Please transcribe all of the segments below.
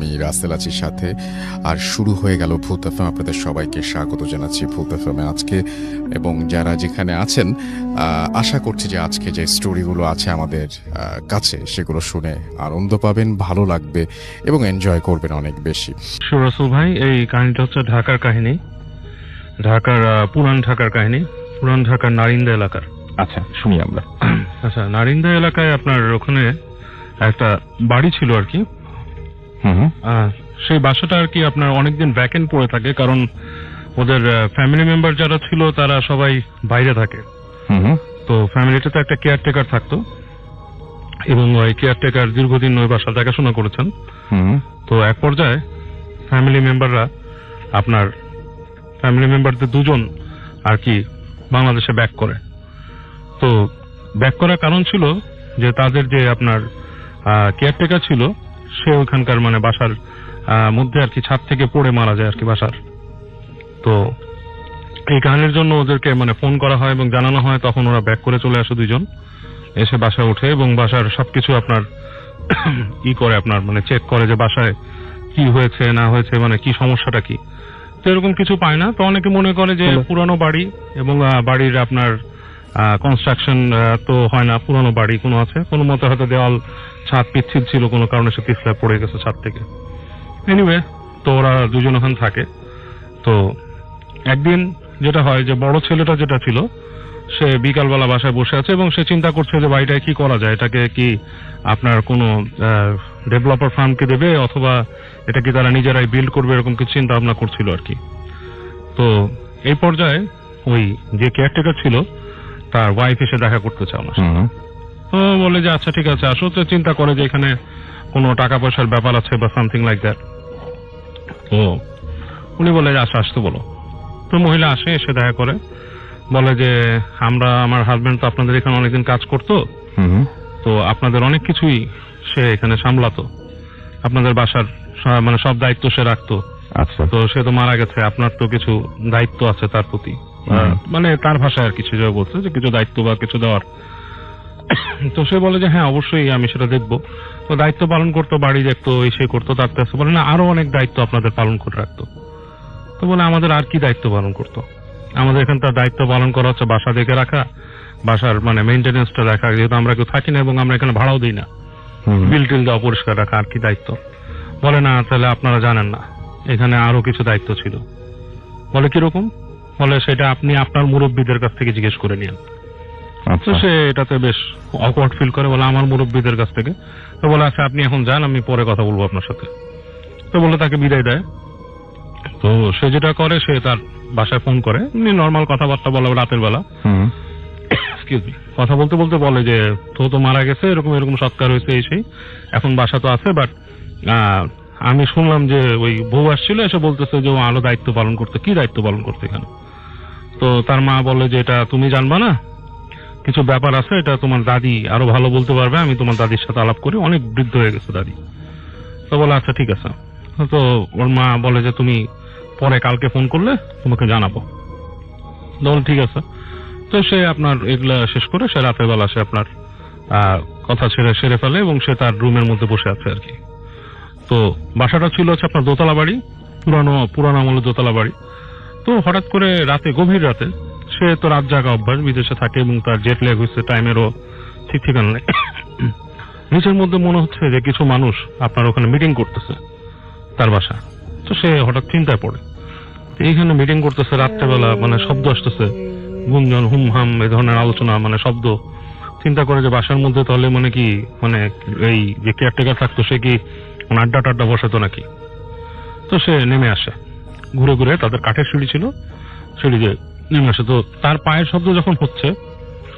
আমি রাসেল আছির সাথে। আর শুরু হয়ে গেল ভূত এফএম। আপনাদের সবাইকে স্বাগত জানাচ্ছি ভূত এফএমে আজকে, এবং যারা যেখানে আছেন আশা করছি যে আজকে যে স্টোরিগুলো আছে আমাদের কাছে সেগুলো শুনে আনন্দ পাবেন, ভালো লাগবে এবং এনজয় করবেন অনেক বেশি। রাসেল ভাই, এই কাহিনীটা হচ্ছে ঢাকার কাহিনী, ঢাকার পুরান ঢাকার কাহিনী, পুরান ঢাকার নারিন্দা এলাকার। আচ্ছা, শুনি আমরা। আচ্ছা, নারিন্দা এলাকায় আপনার ওখানে একটা বাড়ি ছিল আর কি। সেই বাসাটা আর কি আপনার অনেকদিন ভ্যাকেন্ট পড়ে থাকে, কারণ ওদের ফ্যামিলি মেম্বার যারা ছিল তারা সবাই বাইরে থাকে। তো ফ্যামিলিটাতে একটা কেয়ারটেকার থাকতো, এবং ওই কেয়ারটেকার দীর্ঘদিন ওই বাসা দেখাশোনা করেছেন। তো এক পর্যায়ে ফ্যামিলি মেম্বারদের দুজন আর কি বাংলাদেশে ব্যাক করে। তো ব্যাক করার কারণ ছিল যে তাদের যে আপনার কেয়ারটেকার ছিল সে ওইখানকার মানে বাসার মধ্যে আর কি ছাদ থেকে পড়ে মারা যায় আর কি বাসার। তো এই কারণের জন্য ওদেরকে মানে ফোন করা হয় এবং জানানো হয়, তখন ওরা ব্যাক করে চলে আসে দুইজন, এসে বাসায় ওঠে এবং বাসার সবকিছু আপনার ই করে, আপনার মানে চেক করে যে বাসায় কি হয়েছে না হয়েছে, মানে কি সমস্যাটা কি। তো এরকম কিছু পায় না। তো অনেকে মনে করে যে পুরানো বাড়ি এবং বাড়ির আপনার কনস্ট্রাকশন তো হয় না, পুরানো বাড়ি কোনো আছে, কোনো মতে হয়তো দেওয়াল ছাদ পিচ্ছিল ছিল, কোনো কারণে সে পিছলে পড়ে গেছে ছাদ থেকে। এনিওয়ে, তো ওরা দুজন ওখানে থাকে। তো একদিন যেটা হয় যে বড় ছেলেটা যেটা ছিল সে বিকালবেলা বাসায় বসে আছে এবং সে চিন্তা করছে যে বাড়িটায় কি করা যায়, এটাকে কি আপনার কোনো ডেভেলপার ফার্মকে দেবে অথবা এটা কি তারা নিজেরাই বিল্ড করবে, এরকম কিছু চিন্তা ভাবনা করছিল আর কি। তো এই পর্যায়ে ওই যে কেয়ারটেকার ছিল তার ওয়াইফ এসে দেখা করতে চাও না। তো বলে যে আচ্ছা ঠিক আছে আসো। তো চিন্তা করে যে এখানে কোনো টাকা পয়সার ব্যাপার আছে বা সামথিং লাইক দ্যাট। তো উনি বলে যে আচ্ছা আসতে বলো। তো মহিলা আসে, এসে দেখা করে, বলে যে আমার হাজবেন্ড তো আপনাদের এখানে অনেকদিন কাজ করতো, তো আপনাদের অনেক কিছুই সে এখানে সামলাতো, আপনাদের বাসার মানে সব দায়িত্ব সে রাখতো। আচ্ছা, তো সে তো মারা গেছে, আপনার তো কিছু দায়িত্ব আছে তার প্রতি, মানে তার ভাষায় আর কিছু যাবে বলছে যে কিছু দায়িত্ব বা কিছু দেওয়ার। তো সে বলে যে হ্যাঁ অবশ্যই আমি সেটা দেখবো। তো দায়িত্ব পালন করতো, বাড়ি দেখতো, এই সে করতো। তার কাছে বলে না আরো অনেক দায়িত্ব আপনাদের পালন করে রাখতো। তো বলে আমাদের আর কি দায়িত্ব পালন করতো, আমাদের এখানকার দায়িত্ব পালন করা হচ্ছে বাসা দেখে রাখা, বাসার মানে মেইনটেনেন্সটা দেখা, যেহেতু আমরা কেউ থাকি না এবং আমরা এখানে ভাড়াও দিই না, বিল টিল দেওয়া, পরিষ্কার রাখা, আর কি দায়িত্ব। বলে না তাহলে আপনারা জানেন না এখানে আরো কিছু দায়িত্ব ছিল। বলে কিরকম? বলে সেটা আপনি আপনার মুরব্বীদের কাছ থেকে জিজ্ঞেস করে নিন। তো সে এটাতে বেশ অকওয়ার্ড ফিল করে, বলে আমার মুরব্বীদের কাছ থেকে। তো বলে আচ্ছা আপনি এখন যান, আমি পরে কথা বলবো আপনার সাথে। তো বলে তাকে বিদায় দেয়। তো সে যেটা করে, সে তার বাসায় ফোন করে, এমনি নর্মাল কথাবার্তা বলে রাতের বেলা, কথা বলতে বলতে বলে যে তো মারা গেছে, এরকম এরকম সৎকার হয়েছে, এই সেই, এখন বাসা তো আছে, বাট আমি শুনলাম যে ওই বউ আসছিল, এসে বলতেছে যে ও আরো দায়িত্ব পালন করতে। কি দায়িত্ব পালন করতে এখানে? তো তার মা বলে যে এটা তুমি জানবা না, কিছু ব্যাপার আছে, এটা তোমার দাদি আরো ভালো বলতে পারবে, আমি তোমার দাদির সাথে আলাপ করি, অনেক বৃদ্ধ হয়ে গেছে দাদি। তো বলে আচ্ছা ঠিক আছে। তো ওর মা বলে যে তুমি পরে কালকে ফোন করলে তোমাকে জানাবো। বলে ঠিক আছে। তো সে আপনার এগুলা শেষ করে সে রাতের বেলা সে আপনার কথা সেরে ফেলে এবং সে তার রুমের মধ্যে বসে আছে আর কি। তো বাসাটা ছিল হচ্ছে আপনার দোতলা বাড়ি, পুরানো আমলের দোতলা বাড়ি। তো হঠাৎ করে রাতে, গভীর রাতে, সে তো রাত জাগা অভ্যাস, বিদেশে থাকে এবং তার জেট ল্যাগ হয়েছে, টাইমেরও ঠিক ঠিকানা নেই। নিচের মধ্যে মনে হচ্ছে যে কিছু মানুষ আপনার ওখানে মিটিং করতেছে তার বাসা। তো সে হঠাৎ চিন্তায় পড়ে, এইখানে মিটিং করতেছে রাত্রেবেলা, মানে শব্দ আসতেছে, গুঞ্জন, হুম হাম, এই ধরনের আলোচনা, মানে শব্দ। চিন্তা করে যে বাসার মধ্যে তাহলে মানে কি, মানে এই যে কেয়ারটেকার থাকতো সে কি আড্ডা টাড্ডা বসাতো নাকি। তো সে নেমে আসে, ঘুরে ঘুরে, তাদের কাঠের সিঁড়ি ছিল, সিঁড়িতে নেমে আসে। তো তার পায়ের শব্দ যখন হচ্ছে,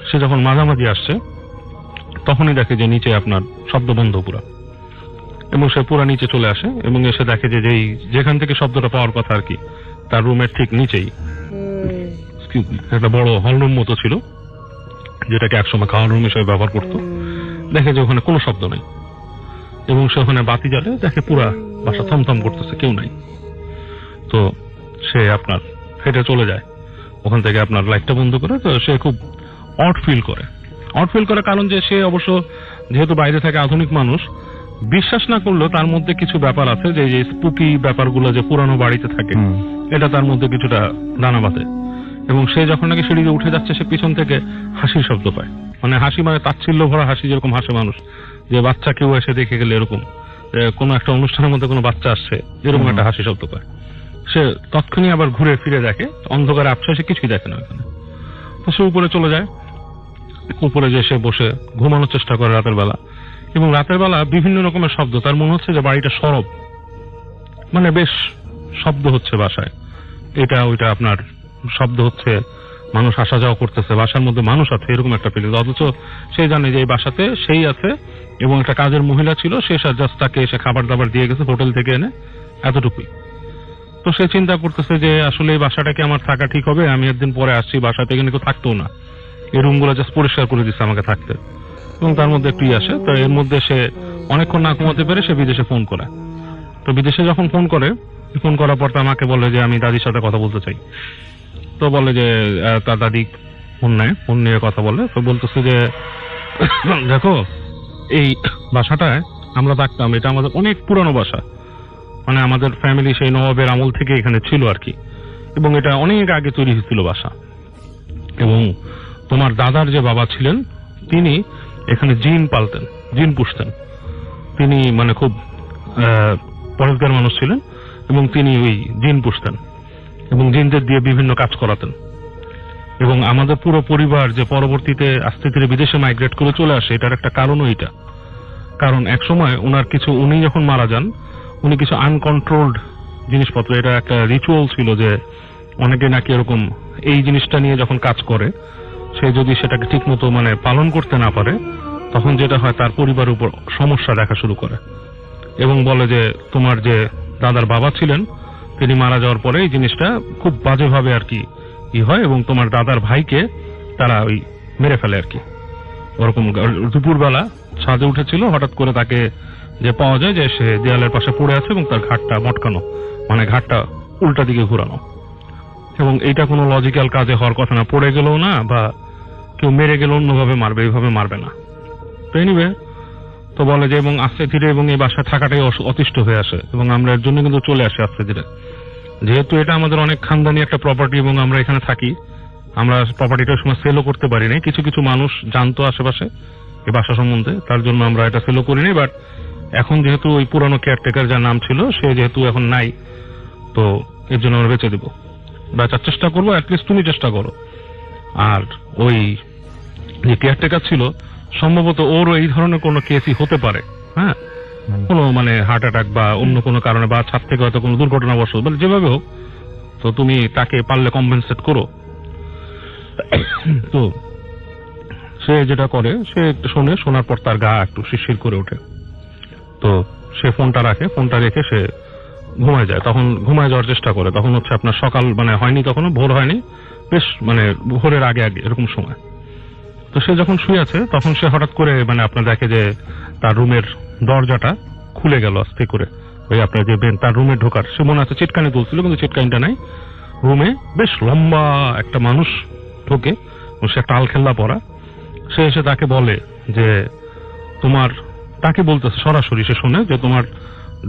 সে যখন মাঝামাঝি আসছে, তখনই দেখে যে নিচে আপনার শব্দ বন্ধ পুরা, এবং সে পুরা নিচে চলে আসে এবং এসে দেখে যে যেখান থেকে শব্দটা পাওয়ার কথা আর কি, তার রুমের ঠিক নিচেই একটা বড় হলরুম মতো ছিল, যেটাকে একসময় খাওয়ার রুম হিসেবে ব্যবহার করতো। দেখে যে ওখানে কোনো শব্দ নেই এবং সে ওখানে বাতি জ্বালে, দেখে পুরা বাসা থমথম করতেছে, কেউ নাই। তো সে আপনার হেঁটে চলে যায় ওখান থেকে, আপনার লাইটটা বন্ধ করে। তো সে খুব অড ফিল করে কারণ যে সে অবশ্য যেহেতু বাইরে থাকে, আধুনিক মানুষ, বিশ্বাস না করলেও তার মধ্যে কিছু ব্যাপার আছে, যে যে স্পুকি ব্যাপারগুলো যে পুরানো বাড়িতে থাকে, এটা তার মধ্যে কিছুটা দানা বাঁধে। এবং সে যখন নাকি সিঁড়িতে উঠে যাচ্ছে, সে পিছন থেকে হাসির শব্দ পায়, মানে হাসি মানে তাচ্ছিল্য ভরা হাসি, যেরকম হাসে মানুষ, যে বাচ্চা কেউ এসে দেখে গেলে এরকম, কোনো একটা অনুষ্ঠানের মধ্যে কোনো বাচ্চা আসছে এরকম একটা হাসি শব্দ পায়। সে তৎক্ষণই আবার ঘুরে ফিরে দেখে, অন্ধকারে আবছা, সে কিছুই দেখে না ওখানে। তো সে উপরে চলে যায়, উপরে যে সে বসে ঘুমানোর চেষ্টা করে রাতের বেলা, এবং রাতের বেলা বিভিন্ন রকমের শব্দ, তার মনে হচ্ছে যে বাড়িটা সরব, মানে বেশ শব্দ হচ্ছে বাসায়, এটা ওইটা আপনার শব্দ হচ্ছে, মানুষ আসা যাওয়া করতেছে, বাসার মধ্যে মানুষ আছে, এরকম একটা ফিলিং। অথচ সে জানে যে এই বাসাতে সেই আছে, এবং একটা কাজের মহিলা ছিল, সে জাস্ট তাকে এসে খাবার দাবার দিয়ে গেছে হোটেল থেকে এনে, এতটুকুই। তো সে চিন্তা করতেছে যে আসলে এই বাসাটাকে আমার থাকা ঠিক হবে, আমি একদিন পরে আসছি, বাসা থেকে কেউ থাকতেও না, এই রুমগুলো জাস্ট পরিষ্কার করে দিচ্ছে আমাকে থাকতে, এবং তার মধ্যে একটু আসে। তো এর মধ্যে সে অনেকক্ষণ না ঘুমাতে পেরে সে বিদেশে ফোন করে। তো বিদেশে যখন ফোন করার পর আমাকে বলে যে আমি দাদির সাথে কথা বলতে চাই। তো বলে যে তার দাদি ফোন নিয়ে কথা বলে। তো বলতেছে যে দেখো, এই বাসাটায় আমরা থাকতাম, এটা আমাদের অনেক পুরানো বাসা, মানে আমাদের ফ্যামিলি সেই নবাবের আমল থেকে এখানে ছিল আর কি, এবং এটা অনেক আগে তৈরি হয়েছিল বাসা। এবং তোমার দাদার যে বাবা ছিলেন, তিনি এখানে জিন পালতেন, জিন পুষতেন। তিনি মানে খুব পরেশগার মানুষ ছিলেন, এবং তিনি ওই জিন পুষতেন এবং জিনদের দিয়ে বিভিন্ন কাজ করাতেন। এবং আমাদের পুরো পরিবার যে পরবর্তীতে আস্তে ধীরে বিদেশে মাইগ্রেট করে চলে আসে, এটার একটা কারণও এটা। কারণ এক সময় উনি যখন মারা যান, উনি কিছু আনকন্ট্রোলড জিনিসপত্র, এটা একটা রিচুয়াল ছিল যে অনেকে নাকি এরকম এই জিনিসটা নিয়ে যখন কাজ করে, সে যদি সেটাকে ঠিক মতো মানে পালন করতে না পারে, তখন যেটা হয় তার পরিবারের উপর সমস্যা দেখা শুরু করে। এবং বলে যে তোমার যে দাদার বাবা ছিলেন, তিনি মারা যাওয়ার পরে এই জিনিসটা খুব বাজেভাবে আর কি হয়, এবং তোমার দাদার ভাইকে তারা ওই মেরে ফেলে আর কি। ওরকম দুপুরবেলা ছাদে উঠেছিল, হঠাৎ করে তাকে যে পাওয়া যায় যে সে দেয়ালের পাশে পড়ে আছে, এবং তার ঘাটটা মটকানো, মানে ঘাটটা উল্টা দিকে ঘুরানো। এবং এইটা কোনো লজিক্যাল কাজে হওয়ার কথা না, পড়ে গেলেও না, বা কেউ মেরে গেলে অন্যভাবে মারবে, এইভাবে মারবে না। তো এনিওয়ে, তো বলে যে এবং আস্তে ধীরে এবং এই বাসায় থাকাটাই অতিষ্ঠ হয়ে আসে, এবং আমরা এর জন্য কিন্তু চলে আসি আস্তে ধীরে। যেহেতু এটা আমাদের অনেক খানদানি একটা প্রপার্টি, এবং আমরা এখানে থাকি, আমরা প্রপার্টিটার সময় সেলও করতে পারিনি। কিছু কিছু মানুষ জানতো আশেপাশে এই বাসা সম্বন্ধে, তার জন্য আমরা এটা সেলও করিনি। বাট এখন যেহেতু ওই পুরানো কেয়ারটেকার যার নাম ছিল, সে যেহেতু এখন নাই, তো এর জন্য আমরা বেঁচে দেবো, বেচার চেষ্টা করবো। অ্যাটলিস্ট তুমি চেষ্টা করো। আর ওই যে কেয়ারটেকার ছিল, সম্ভবত ওর এই ধরনের কোনো কেসই হতে পারে, হ্যাঁ, কোনো মানে হার্ট অ্যাটাক বা অন্য কোনো কারণে, বা ছাদ থেকে হয়তো কোনো দুর্ঘটনাবশত, মানে যেভাবে হোক, তো তুমি তাকে পারলে কম্পেনসেট করো। তো সে যেটা করে, সে শোনার পর তার গা একটু শিরশির করে ওঠে। তো সে ফোনটা রেখে সে ঘুমায় যায়। তখন ঘুমায় যাওয়ার চেষ্টা করে, তখন হচ্ছে আপনার সকাল মানে হয়নি, তখনও ভোর হয়নি, বেশ মানে ভোরের আগে এরকম সময়। তো সে যখন শুয়ে আছে, তখন সে হঠাৎ করে মানে আপনার দেখে যে তার রুমের দরজাটা খুলে গেল আস্তে করে। ওই আপনার যে তার রুমে ঢোকার, সে মনে আছে চিটকানি তুলছিল, কিন্তু চিটকানিটা নাই। রুমে বেশ লম্বা একটা মানুষ ঢোকে, সে একটা আলখেল্লা পরা। সে এসে তাকে বলে যে তাকে বলতেছে সরাসরি, সে শুনে যে তোমার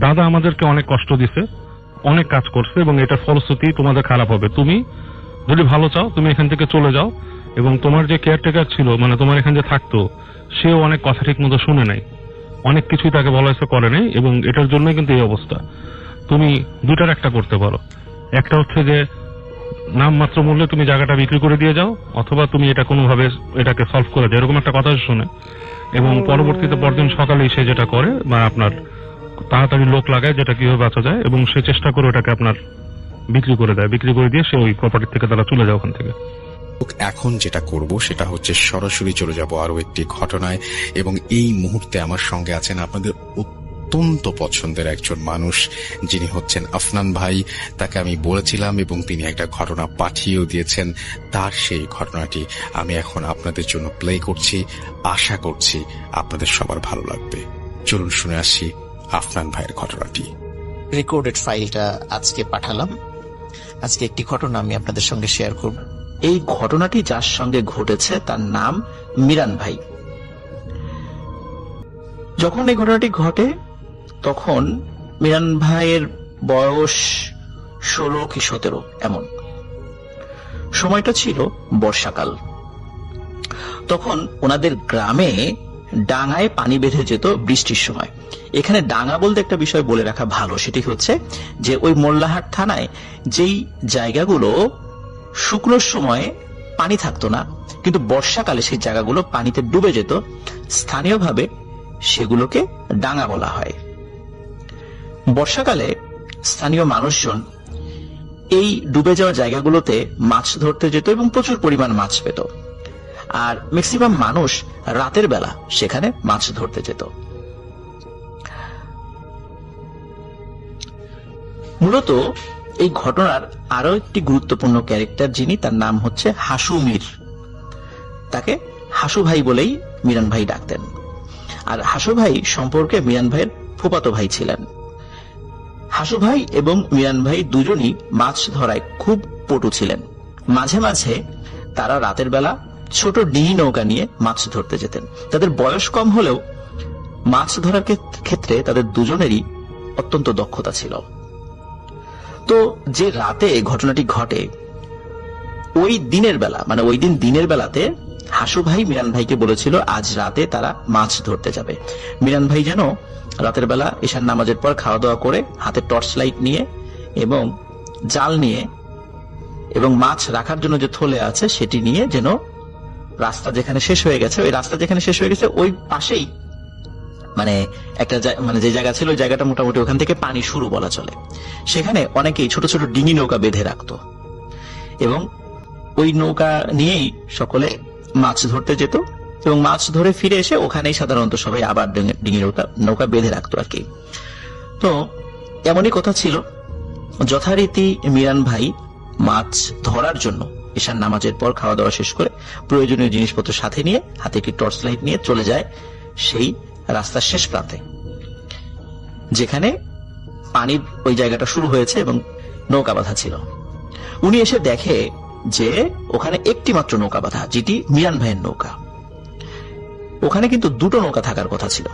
দাদা আমাদেরকে অনেক কষ্ট দিছে, অনেক কাজ করছে, এবং এটার ফলশ্রুতি তোমাদের খারাপ হবে। তুমি যদি ভালো চাও, তুমি এখান থেকে চলে যাও। এবং তোমার যে কেয়ারটেকার ছিল, মানে তোমার এখানে যে থাকতো, সেও অনেক কথা ঠিক মতো শুনে নাই, অনেক কিছুই তাকে বলা হয়েছে করে নাই, এবং এটার জন্যই কিন্তু এই অবস্থা। তুমি দুটার একটা করতে পারো, একটা হচ্ছে যে নামমাত্র মূল্যে তুমি জায়গাটা বিক্রি করে দিয়ে যাও, অথবা তুমি এটা কোনোভাবে এটাকে সলভ করে দাও, এরকম একটা কথা শুনে। এবং পরবর্তীতে পরদিন সকালেই সে যেটা করে, বা আপনার তাড়াতাড়ি লোক লাগায় যেটা কিভাবে বাঁচা যায়, এবং সে চেষ্টা করে ওটাকে আপনার বিক্রি করে দেয়। বিক্রি করে দিয়ে সে ওই প্রপার্টি থেকে তারা চলে যায় ওখান থেকে। এখন যেটা করব সেটা হচ্ছে সরাসরি চলে যাব আরো একটি ঘটনায়, এবং এই মুহূর্তে আমার সঙ্গে আছেন আপনাদের অত্যন্ত পছন্দের একজন মানুষ, যিনি হচ্ছেন আফনান ভাই। তাকে আমি বলেছিলাম, এবং তিনি একটা ঘটনা পাঠিয়েও দিয়েছেন। তার সেই ঘটনাটি আমি এখন আপনাদের জন্য প্লে করছি। আশা করছি আপনাদের সবার ভালো লাগবে। চলুন শুনে আসি আফনান ভাইয়ের ঘটনাটি। রেকর্ডেড ফাইলটা আজকে পাঠালাম। আজকে একটি ঘটনা আমি আপনাদের সঙ্গে শেয়ার করব। এই ঘটনাটি যার সঙ্গে ঘটেছে তার নাম মিরান ভাই। যখন এই ঘটনাটি ঘটে তখন মিরান ভাইয়ের বয়স 16 কি 17 এমন। সময়টা ছিল বর্ষাকাল। তখন ওনাদের গ্রামে ডাঙায় পানি বেঁধে যেত বৃষ্টির সময়। এখানে ডাঙা বলতে একটা বিষয় বলে রাখা ভালো, সেটি হচ্ছে যে ওই মোল্লাহাট থানায় যেই জায়গাগুলো শুকনোর সময় পানি থাকতো না, কিন্তু বর্ষাকালে সেই জায়গাগুলো পানিতে ডুবে যেত, স্থানীয়ভাবে সেগুলোকে ডাঙা বলা হয়। বর্ষাকালে স্থানীয় মানুষজন এই ডুবে যাওয়া জায়গাগুলোতে মাছ ধরতে যেত এবং প্রচুর পরিমাণ মাছ পেত। আর ম্যাক্সিমাম মানুষ রাতের বেলা সেখানে মাছ ধরতে যেত। মূলত এই ঘটনার আরো একটি গুরুত্বপূর্ণ ক্যারেক্টার যিনি, তার নাম হচ্ছে হাসু মীর। তাকে হাসু ভাই বলেই মিরান ভাই ডাকতেন। আর হাসু ভাই সম্পর্কে মিরান ভাইয়ের ফুফাতো ভাই ছিলেন। হাসু ভাই এবং মিরান ভাই দুজনই মাছ ধরায় খুব পটু ছিলেন। মাঝে মাঝে তারা রাতের বেলা ছোট ডিঙি নৌকা নিয়ে মাছ ধরতে যেতেন। তাদের বয়স কম হলেও মাছ ধরার ক্ষেত্রে তাদের দুজনেরই অত্যন্ত দক্ষতা ছিল। তো যে রাতে ঘটনাটি ঘটে, ওই দিনের বেলা, মানে ওই দিন দিনের বেলাতে হাসু ভাই মিরান ভাইকে বলেছিল আজ রাতে তারা মাছ ধরতে যাবে। মিরান ভাই যেন রাতের বেলা ঈশান নামাজের পর খাওয়া দাওয়া করে হাতে টর্চ লাইট নিয়ে এবং জাল নিয়ে এবং মাছ রাখার জন্য যে থলে আছে সেটি নিয়ে যেন রাস্তা যেখানে শেষ হয়ে গেছে, ওই রাস্তা যেখানে শেষ হয়ে গেছে ওই পাশেই মানে একটা মানে যে জায়গা ছিল ওই জায়গাটা মোটামুটি ওখান থেকে পানি শুরু বলা চলে, সেখানে অনেকেই ছোট ছোট ডিঙি নৌকা বেঁধে রাখতো এবং ওই নৌকা নিয়েই সকলে মাছ ধরতে যেত এবং মাছ ধরে ফিরে এসে ওখানেই সাধারণত সবাই আবার ডিঙি নৌকা বেঁধে রাখতো আর কি। তো এমনই কথা ছিল, যথারীতি মিরান ভাই মাছ ধরার জন্য ঈশান নামাজের পর খাওয়া দাওয়া শেষ করে প্রয়োজনীয় জিনিসপত্র সাথে নিয়ে হাতে একটি টর্চ লাইট নিয়ে চলে যায় সেই রাস্তার শেষ প্রান্তে যেখানে পানির ওই জায়গাটা শুরু হয়েছে এবং নৌকা বাঁধা ছিল। উনি এসে দেখে যে ওখানে একটি মাত্র নৌকা বাঁধা, যেটি মিরান ভাইয়ের নৌকা। ওখানে কিন্তু দুটো নৌকা থাকার কথা ছিল,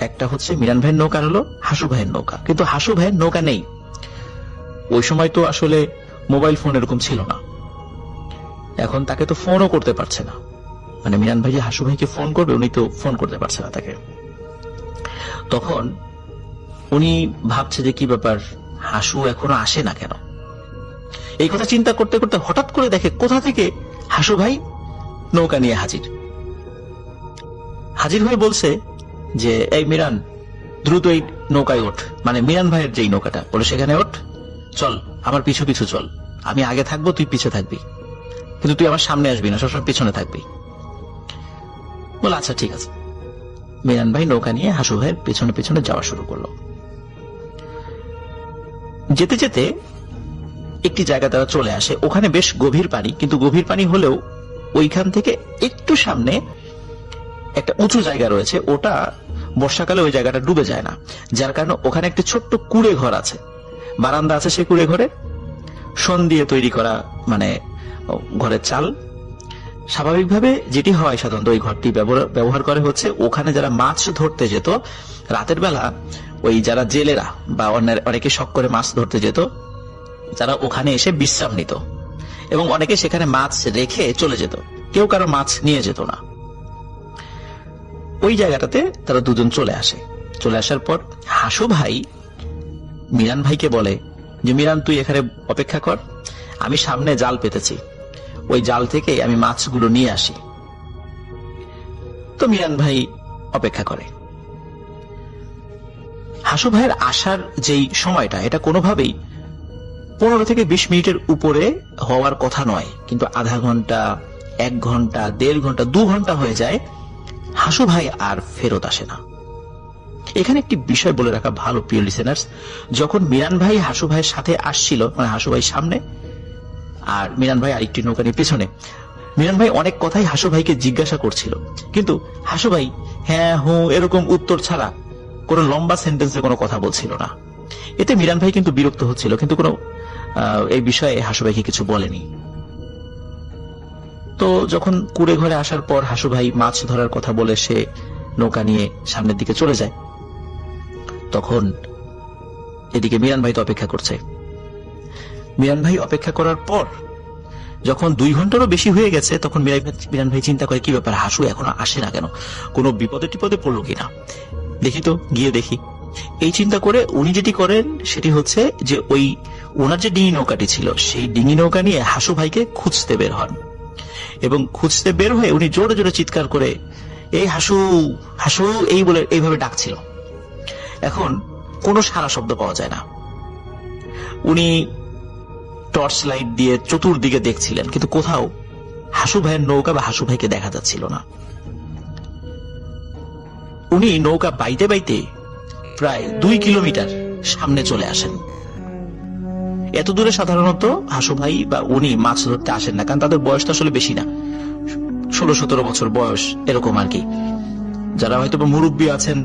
একটা হচ্ছে মিরান ভাইয়ের নৌকা, হলো হাসু ভাইয়ের নৌকা, কিন্তু হাসু ভাইয়ের নৌকা নেই। ওই সময় তো আসলে মোবাইল ফোন এরকম ছিল না, এখন তাকে তো ফোনও করতে পারছে না, মানে মিরান ভাই যে হাসু ভাইকে ফোন করবে উনি তো ফোন করতে পারছে না তাকে। তখন উনি ভাবছে যে কি ব্যাপার, হাসু এখনো আসে না কেন। এই কথা চিন্তা করতে করতে হঠাৎ করে দেখে কোথা থেকে হাসু ভাই নৌকা নিয়ে হাজির হয়ে বলছে যে এই মিরান, দ্রুত এই নৌকায় ওঠ, মানে মিরান ভাইয়ের যেই নৌকাটা, বলে সেখানে ওঠ, চল আমার পিছু পিছু চল, আমি আগে থাকবো তুই পিছে থাকবি, কিন্তু তুই আমার সামনে আসবি না, সবসময় পিছনে থাকবি। বলে আচ্ছা ঠিক আছে। মিরান ভাই নৌকা নিয়ে হাসু ভাইয়ের পেছনে পেছনে যাওয়া শুরু করলো। যেতে যেতে একটি জায়গা তারা চলে আসে, ওখানে বেশ গভীর পানি, কিন্তু গভীর পানি হলেও ওইখান থেকে একটু সামনে একটা উঁচু জায়গা রয়েছে, ওটা বর্ষাকালে ওই জায়গাটা ডুবে যায় না, যার কারণে ওখানে একটি ছোট্ট কুড়ে ঘর আছে, বারান্দা আছে, সেই কুড়ে ঘরে শন দিয়ে তৈরি করা মানে ঘরের চাল। স্বাভাবিকভাবে যেটি হয় সাধারণত ওই ঘরটি ব্যবহার করে হচ্ছে ওখানে যারা মাছ ধরতে যেত রাতের বেলা, ওই যারা জেলেরা বা অনেকে শখ করে মাছ ধরতে যেত, যারা ওখানে এসে বিশ্রাম নিত এবং অনেকে সেখানে মাছ রেখে চলে যেত, কেউ কারো মাছ নিয়ে যেত না। ওই জায়গাটাতে তারা দুজন চলে আসে। চলে আসার পর হাসু ভাই মিরান ভাইকে বলে যে মিরান, তুই এখানে অপেক্ষা কর, আমি সামনে জাল পেতেছি, ওই জাল থেকে আমি মাছগুলো নিয়ে আসি। তো মিরান ভাই অপেক্ষা করে। হাসু ভাইয়ের আসার যেই সময়টা, এটা কোনোভাবেই 15 থেকে 20 মিনিটের উপরে হওয়ার কথা নয়, কিন্তু আধা ঘন্টা, 1 ঘন্টা, 1.5 ঘন্টা, 2 ঘন্টা হয়ে যায়, হাসু ভাই আর ফেরত আসে না। এখানে একটি বিষয় বলে রাখা ভালো প্রিয় লিসেনার্স, যখন মিরান ভাই হাসু ভাইয়ের সাথে আসছিল, মানে হাসু ভাই সামনে আর মিরান ভাই আরেকটি নৌকা নিয়ে পিছনে, মিরান ভাই অনেক কথাই হাসু ভাইকে জিজ্ঞাসা করছিল, কিন্তু হাসু ভাই হ্যাঁ হু এরকম উত্তর ছাড়া কোনো লম্বা সেন্টেন্সে কোনো কথা বলছিল না। এতে মিরান ভাই কিন্তু বিরক্ত হচ্ছিল, কিন্তু কোনো এই বিষয়ে হাসু ভাইকে কিছু বলেনি। তো যখন কুড়ে ঘরে আসার পর হাসু ভাই মাছ ধরার কথা বলে সে নৌকা নিয়ে সামনের দিকে চলে যায়। তখন এদিকে মিরান ভাই তো অপেক্ষা করছে। মিরান ভাই অপেক্ষা করার পর যখন 2 ঘন্টারও বেশি হয়ে গেছে, তখন মিরান ভাই চিন্তা করে, কি ব্যাপার, হাসু এখনো আসে না কেন, কোনো বিপদে টিপদে পড়লো কিনা, দেখি তো, গিয়ে দেখি। এই চিন্তা করে উনি যেটি করেন সেটি হচ্ছে যে ওই ওনার যে ডিঙি নৌকাটি ছিল সেই ডিঙি নৌকা নিয়ে হাসু ভাইকে খুঁজতে বের হন, এবং খুঁজতে বের হয়ে উনি জোরে জোরে চিৎকার করে, এই হাসু হাসু এই বলে এইভাবে ডাকছিল। এখন কোনো সারা শব্দ পাওয়া যায় না। উনি টর্চ লাইট দিয়ে চতুর্দিকে দেখছিলেন, কিন্তু কোথাও হাসু ভাইয়ের নৌকা বা হাসু ভাইকে দেখা যাচ্ছিল না। উনি নৌকা বাইতে বাইতে প্রায় 2 কিলোমিটার সামনে চলে আসেন। এত দূরে সাধারণত হাসু ভাই বা উনি মাছ ধরতে আসেন না, কারণ তাদের বয়স তো আসলে বেশি না, 16-17 বছর বয়স এরকম আর কি। যারা হয়তো মুরব্বী আছেন,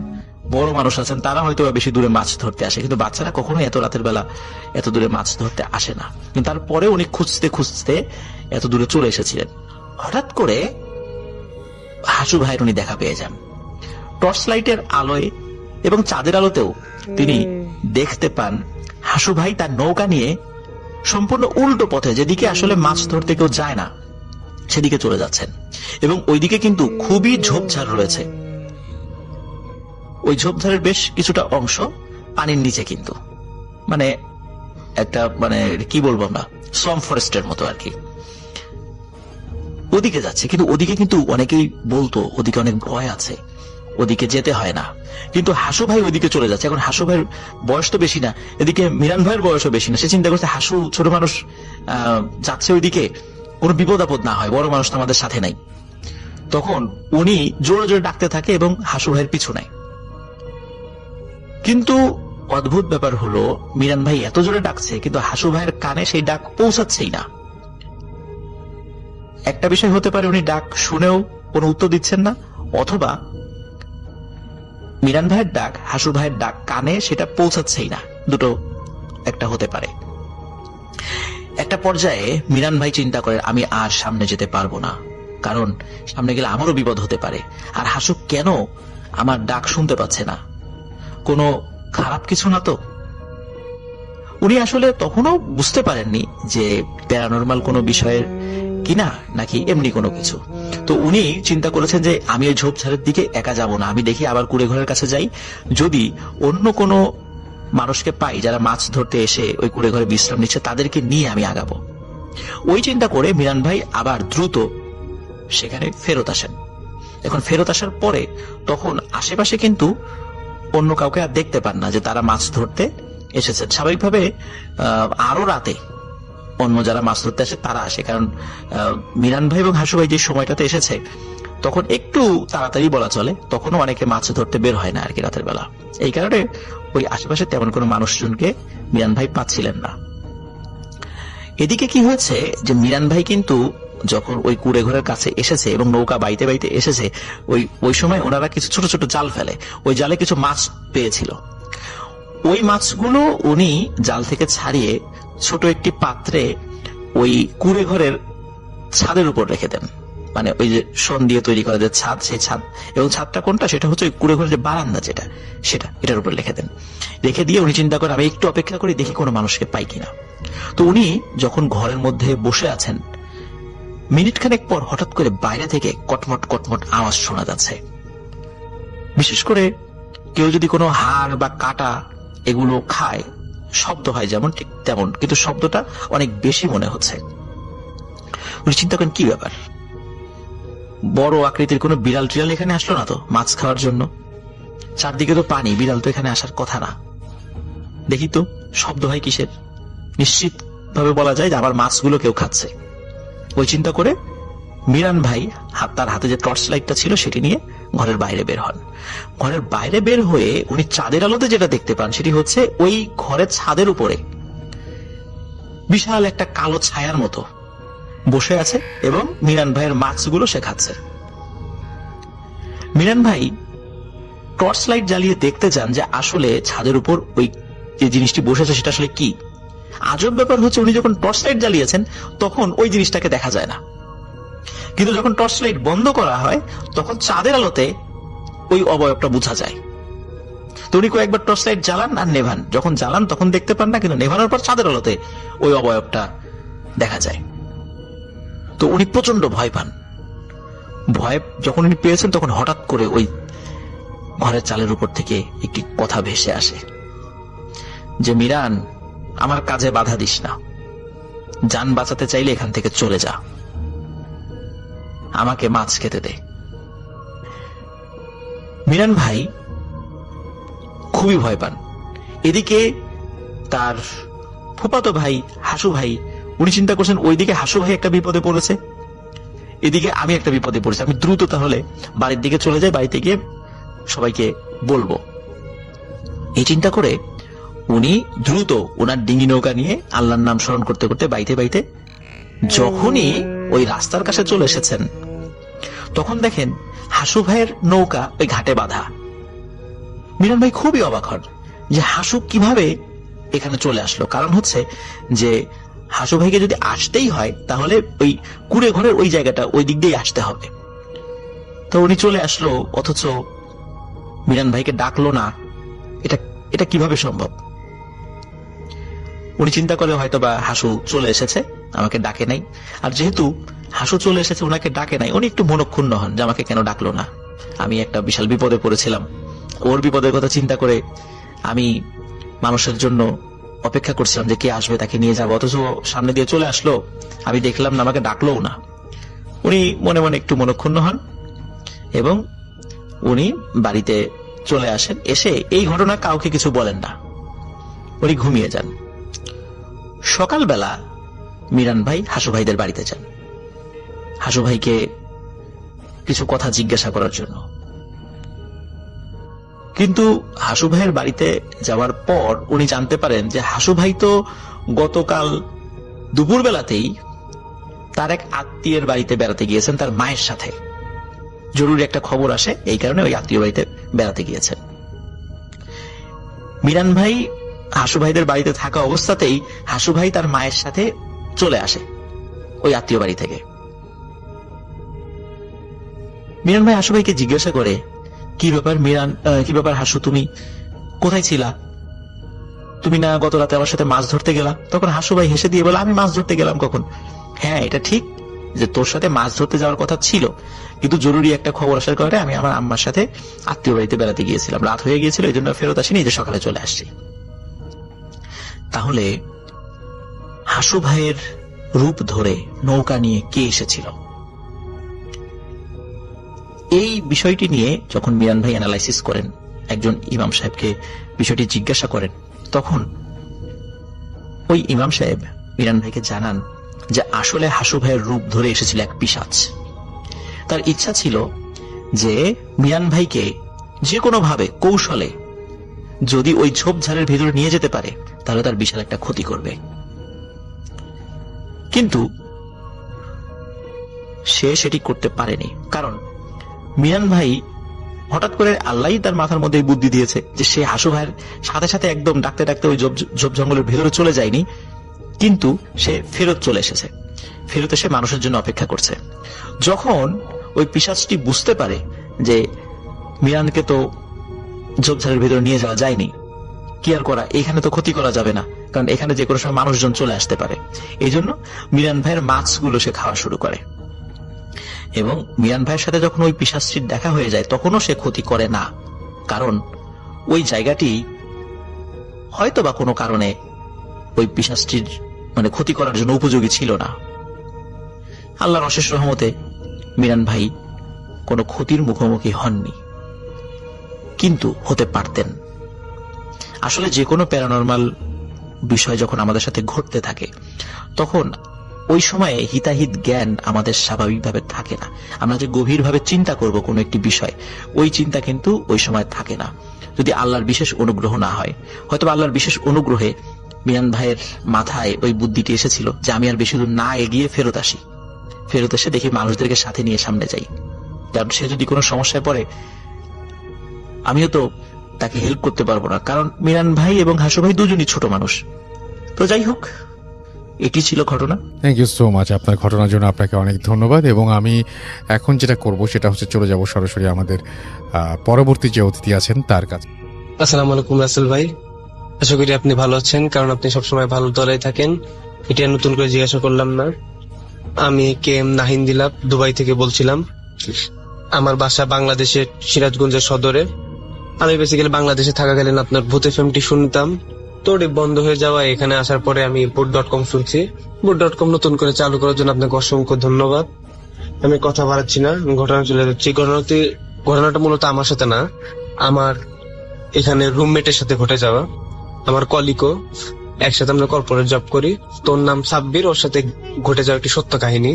বড় মানুষ আছেন, তারা হয়তো বেশি দূরে মাছ ধরতে আসে, কিন্তু বাচ্চারা কখনোই এত রাতের বেলা এত দূরে মাছ ধরতে আসে না। কিন্তু তারপরে উনি খুঁজতে খুঁজতে এত দূরে চলে এসেছিলেন। হঠাৎ করে হাসু ভাইয়ের উনি দেখা পেয়ে যান। টর্চ লাইটের আলোয় এবং চাঁদের আলোতেও তিনি দেখতে পান হাসু ভাই তার নৌকা নিয়ে সম্পূর্ণ উল্টো পথে, যেদিকে আসলে মাছ ধরতে কেউ যায় না, সেদিকে চলে যাচ্ছেন। এবং ওইদিকে কিন্তু খুবই ঝোপঝাড় রয়েছে। ওই ঝোপঝাড়ের বেশ কিছুটা অংশ পানির নিচে, কিন্তু মানে একটা মানে কি বলবো আমরা, সোয়াম্প ফরেস্টের মতো আর কি। ওদিকে যাচ্ছে, কিন্তু ওদিকে কিন্তু অনেকেই বলতো ওদিকে অনেক ভয় আছে, ওদিকে যেতে হয় না। কিন্তু হাসু ভাই ওইদিকে চলে যাচ্ছে। এখন হাসু ভাইয়ের বয়স তো বেশি না, এদিকে মিরান ভাইয়ের বয়সও বেশি না। সে চিন্তা করছে, হাসু ছোট মানুষ যাচ্ছে ওইদিকে, কোনো বিপদ আপদ না হয়, বড় মানুষ তো আমাদের সাথে নাই। তখন উনি জোরে জোরে ডাকতে থাকে এবং হাসু ভাইয়ের পিছু নেয়। কিন্তু অদ্ভুত ব্যাপার হলো, মিরান ভাই এত জোরে ডাকছে কিন্তু হাসু ভাইয়ের কানে সেই ডাক পৌঁছাচ্ছেই না। একটা বিষয় হতে পারে, উনি ডাক শুনেও কোনো উত্তর দিচ্ছেন না, অথবা মিরান ভাইয়ের ডাক হাসু ভাইয়ের ডাক কানে সেটা পৌঁছাচ্ছেই না, দুটো একটা হতে পারে। একটা পর্যায়ে মিরান ভাই চিন্তা করেন, আমি আর সামনে যেতে পারবো না, কারণ সামনে গেলে আমারও বিপদ হতে পারে। আর হাসু কেন আমার ডাক শুনতে পাচ্ছে না, কোনো খারাপ কিছু না তো? উনি আসলে তখনও বুঝতে পারেননি যে প্যারানরমাল কোনো বিষয়ের কিনা নাকি এমনি কোনো কিছু। তো উনি চিন্তা করেছেন যে আমি ওই ঝোপঝাড়ের দিকে একা যাব না, আমি দেখি আবার কুড়ে ঘরের কাছে যাই, যদি অন্য কোনো মানুষকে পাই যারা মাছ ধরতে এসে ওই কুড়ে ঘরে বিশ্রাম নিচ্ছে, তাদেরকে নিয়ে আমি আগাবো। ওই চিন্তা করে মিরান ভাই আবার দ্রুত সেখানে ফেরত আসেন। এখন ফেরত আসার পরে তখন আশেপাশে কিন্তু অন্য কাউকে আর দেখতে পান না যে তারা মাছ ধরতে এসেছেন। স্বাভাবিকভাবে আরো রাতে অন্য যারা মাছ ধরতে আসে তারা আসে, কারণ মিরান ভাই এবং হাসু ভাই যে সময়টাতে এসেছে তখন একটু তাড়াতাড়ি বলা চলে, তখনও অনেকে মাছ ধরতে বের হয় না আর কি রাতের বেলা। এই কারণে ওই আশেপাশে তেমন কোনো মানুষজনকে মিরান ভাই পাচ্ছিলেন না। এদিকে কি হয়েছে যে মিরান ভাই কিন্তু যখন ওই কুড়ে ঘরের কাছে এসেছে এবং নৌকা বাইতে বাইতে এসেছে, ওই সময় ওনারা কিছু ছোট ছোট জাল ফেলে, ওই জালে কিছু মাছ পেয়েছিল। ওই মাছগুলো উনি জাল থেকে ছাড়িয়ে ছোট একটি পাত্রে ওই কুড়ে ঘরের ছাদের উপর রেখে দেন, মানে ওই যে শন দিয়ে তৈরি করা যে ছাদ, সেই ছাদ, এবং ছাদটা কোনটা সেটা হচ্ছে ওই কুড়ে ঘরের যে বারান্দা যেটা, সেটা এটার উপর রেখে দেন। রেখে দিয়ে উনি চিন্তা করেন, আমি একটু অপেক্ষা করি, দেখি কোনো মানুষকে পাই কিনা। তো উনি যখন ঘরের মধ্যে বসে আছেন, মিনিট খানেক পর হঠাৎ করে বাইরে থেকে কটমট কটমট আওয়াজ শোনা যাচ্ছে। বিশেষ করে কেউ যদি কোনো হাড় বা কাটা এগুলো খায়, শব্দ হয় যেমন ঠিক তেমন, কিন্তু শব্দটা অনেক বেশি মনে হচ্ছে। উনি চিন্তা করেন, কি ব্যাপার, বড় আকৃতির কোনো বিড়াল টিড়াল এখানে আসলো না তো মাছ খাওয়ার জন্য? চারদিকে তো পানি, বিড়াল তো এখানে আসার কথা না। দেখি তো শব্দ হয় কিসের। নিশ্চিত ভাবে বলা যায় যে আবার মাছগুলো কেউ খাচ্ছে। ওই চিন্তা করে মিরান ভাই তার হাতে যে টর্চ লাইটটা ছিল সেটি নিয়ে ঘরের বাইরে বের হন। ঘরের বাইরে বের হয়ে উনি চাঁদের আলোতে যেটা দেখতে পান সেটি হচ্ছে ওই ঘরের ছাদের উপরে বিশাল একটা কালো ছায়ার মতো বসে আছে এবং মিরান ভাইয়ের মাছগুলো সে খাচ্ছে। মিরান ভাই টর্চ লাইট জ্বালিয়ে দেখতে চান যে আসলে ছাদের উপর ওই যে জিনিসটি বসেছে সেটা আসলে কি। আজব ব্যাপার হচ্ছে, উনি যখন টর্চ লাইট জ্বালিয়েছেন তখন ওই জিনিসটাকে দেখা যায় না, কিন্তু যখন টর্চ লাইট বন্ধ করা হয় তখন চাঁদের আলোতে ওই অবয়বটা বোঝা যায়। তো উনি কয়েকবার টর্চ লাইট জ্বালান আর নেভান, যখন জ্বালান তখন দেখতে পান না, কিন্তু নেভানোর পর চাঁদের আলোতে ওই অবয়বটা দেখা যায়। তো উনি প্রচন্ড ভয় পান। ভয় যখন উনি পেয়েছেন তখন হঠাৎ করে ওই ঘরের চালের উপর থেকে একটি কথা ভেসে আসে যে, মিরান, আমার কাজে বাধা দিস না, জান বাঁচাতে চাইলে এখান থেকে চলে যা, আমাকে মাছ খেতে দে। মিরান ভাই খুবই ভয় পান। এদিকে তার ফুফাতো ভাই হাসু ভাই, উনি চিন্তা করছেন ওইদিকে হাসু ভাই একটা বিপদে পড়েছে, এদিকে আমি একটা বিপদে পড়েছি, আমি দ্রুত তাহলে বাড়ির দিকে চলে যাই, বাড়িতে গিয়ে সবাইকে বলবো। এই চিন্তা করে উনি দ্রুত ওনার ডিঙি নৌকা নিয়ে আল্লাহর নাম স্মরণ করতে করতে বাইতে বাইতে যখনই ওই রাস্তার কাছে চলে এসেছেন, তখন দেখেন হাসু ভাইয়ের নৌকা ওই ঘাটে বাঁধা। মিরান ভাই খুবই অবাক হন যে হাসু কিভাবে এখানে চলে আসলো। কারণ হচ্ছে যে হাসু ভাইকে যদি আসতেই হয় তাহলে ওই কুড়ে ঘরের ওই জায়গাটা ওই দিক দিয়ে আসতে হবে। তো উনি চলে আসলো, অথচ মিরান ভাইকে ডাকলো না। এটা কিভাবে সম্ভব? উনি চিন্তা করে হয়তো বা হাসু চলে এসেছে, আমাকে ডাকে নাই। আর যেহেতু হাসু চলে এসেছে, ওনাকে ডাকে নাই, উনি একটু মনক্ষুণ্ণ হন যে আমাকে কেন ডাকলো না, আমি একটা বিশাল বিপদে পড়েছিলাম। ওর বিপদের কথা চিন্তা করে আমি মানুষের জন্য অপেক্ষা করছিলাম যে কে আসবে তাকে নিয়ে যাবো, অথচ সামনে দিয়ে চলে আসলো, আমি দেখলাম না, আমাকে ডাকলোও না। উনি মনে মনে একটু মনক্ষুণ্ণ হন এবং উনি বাড়িতে চলে আসেন। এসে এই ঘটনা কাউকে কিছু বলেন না, উনি ঘুমিয়ে যান। সকালবেলা মিরান ভাই হাসু ভাইদের বাড়িতে যান হাসু ভাইকে কিছু কথা জিজ্ঞাসা করার জন্য। কিন্তু হাসু ভাইয়ের বাড়িতে যাওয়ার পর উনি জানতে পারেন যে হাসু ভাই তো গতকাল দুপুরবেলাতেই তার এক আত্মীয়ের বাড়িতে বেড়াতে গিয়েছেন তার মায়ের সাথে। জরুরি একটা খবর আসে, এই কারণে ওই আত্মীয় বাড়িতে বেড়াতে গিয়েছেন। মিরান ভাই হাসু ভাইদের বাড়িতে থাকা অবস্থাতেই হাসু ভাই তার মায়ের সাথে চলে আসে ওই আত্মীয় বাড়ি থেকে। মিরান ভাই হাসু ভাইকে জিজ্ঞাসা করে, কি ব্যাপার হাসু, তুমি কোথায় ছিলা? তুমি না গত রাতে আমার সাথে মাছ ধরতে গেলা? তখন হাসু ভাই হেসে দিয়ে বলে, আমি মাছ ধরতে গেলাম কখন? হ্যাঁ, এটা ঠিক যে তোর সাথে মাছ ধরতে যাওয়ার কথা ছিল, কিন্তু জরুরি একটা খবর আসার কারণে আমি আমার আম্মার সাথে আত্মীয় বাড়িতে বেড়াতে গিয়েছিলাম, রাত হয়ে গিয়েছিল, এই জন্য ফেরত আসিনি, যে সকালে চলে আসছি। তাহলে হাসু ভাইয়ের রূপ ধরে নৌকা নিয়ে কে এসেছিল? এই বিষয়টি নিয়ে যখন মিরান ভাই অ্যানালাইসিস করেন, একজন ইমাম সাহেবকে বিষয়টি জিজ্ঞাসা করেন, তখন ওই ইমাম সাহেব মিরান ভাইকে জানান যে আসলে হাসু ভাইয়ের রূপ ধরে এসেছিল এক পিশাচ। তার ইচ্ছা ছিল যে মিরান ভাইকে যে কোনো ভাবে কৌশলে যদি ওই ঝোপঝাড়ের ভেতরে নিয়ে যেতে পারে তাহলে তার বিশাল একটা ক্ষতি করবে। কিন্তু সে সেটি করতে পারেনি, কারণ মিরান ভাই হঠাৎ করে আল্লাহই তার মাথার মধ্যে বুদ্ধি দিয়েছে যে সে হাসু ভাইয়ের সাথে সাথে একদম ডাকতে ডাকতে ওই ঝোপ জঙ্গলের ভেতরে চলে যায়নি, কিন্তু সে ফেরত চলে এসেছে, ফেরত এসে মানুষের জন্য অপেক্ষা করছে। যখন ওই পিশাচটি বুঝতে পারে যে মিরানকে তো ঝোপঝাড়ের ভেতরে নিয়ে যাওয়া যায়নি, কি আর করা, এখানে তো ক্ষতি করা যাবে না, কারণ এখানে যে কোনো সময় মানুষজন চলে আসতে পারে, এই জন্য মিরান ভাইয়ের মাছগুলো সে খাওয়া শুরু করে। এবং মিরান ভাইয়ের সাথে যখন ওই পিশাচটির দেখা হয়ে যায় তখনও সে ক্ষতি করে না, কারণ ওই জায়গাটি হয়তো বা কোনো কারণে ওই পিশাচটির ক্ষতি করার জন্য উপযোগী ছিল না। আল্লাহর অশেষ রহমতে মিরান ভাই কোনো ক্ষতির মুখোমুখি হননি, কিন্তু হতে পারতেন। আসলে যে কোনো প্যারানরমাল বিষয় যখন আমাদের সাথে ঘটতে থাকে তখন ওই সময়ে হিতাহিত জ্ঞান আমাদের স্বাভাবিকভাবে থাকে না। আমরা যে গভীরভাবে চিন্তা করব কোনো একটি বিষয়, ওই চিন্তা কিন্তু ওই সময় থাকে না যদি আল্লাহর বিশেষ অনুগ্রহ না হয়। হয়তো আল্লাহর বিশেষ অনুগ্রহে মিরান ভাইয়ের মাথায় ওই বুদ্ধিটি এসেছিল যে আমি আর বেশি দূর না এগিয়ে ফেরত আসি, ফেরত এসে দেখি মানুষদেরকে সাথে নিয়ে সামনে যাই, কারণ সে যদি কোনো সমস্যায় পড়ে আমিও তো তাকে হেল্প করতে পারবো না, কারণ মিরান ভাই এবং হাসু ভাই দুজনই ছোট মানুষ। তো যাই হোক, এটি ছিল ঘটনা। Thank you so much. আপনার ঘটনার জন্য আপনাকে অনেক ধন্যবাদ। এবং আমি এখন যেটা করব সেটা হচ্ছে চলে যাব সরাসরি আমাদের পরবর্তী যে অতিথি আছেন তার কাছে। আসসালামু আলাইকুম রাসেল ভাই, আশা করি আপনি ভালো আছেন, কারণ আপনি সবসময় ভালো দলেই থাকেন। এটা নতুন করে জিজ্ঞাসা করলাম না। আমি কে এম নাহিন দিলাপ, দুবাই থেকে বলছিলাম। আমার বাসা বাংলাদেশের সিরাজগঞ্জের সদরে। আমি বেসিক্যালি বাংলাদেশে থাকাকালীন আপনার ভূত এফএমটি শুনতাম, তো ওটি বন্ধ হয়ে যাওয়ায় এখানে আসার পরে আমি বুট.কম শুনছি। বুট.কম নতুন করে চালু করার জন্য আপনাকে অসংখ্য ধন্যবাদ। আমি কথা বাড়াচ্ছি না, আমি ঘটনা চলে যাচ্ছি। ঘটনাটা মূলত আমার সাথে না, আমার এখানে রুমমেটের সাথে ঘটে যাওয়া। আমার কলিগও, একসাথে আমরা কর্পোরেট জব করি, তোর নাম সাব্বির, ওর সাথে ঘটে যাওয়া একটি সত্য কাহিনী।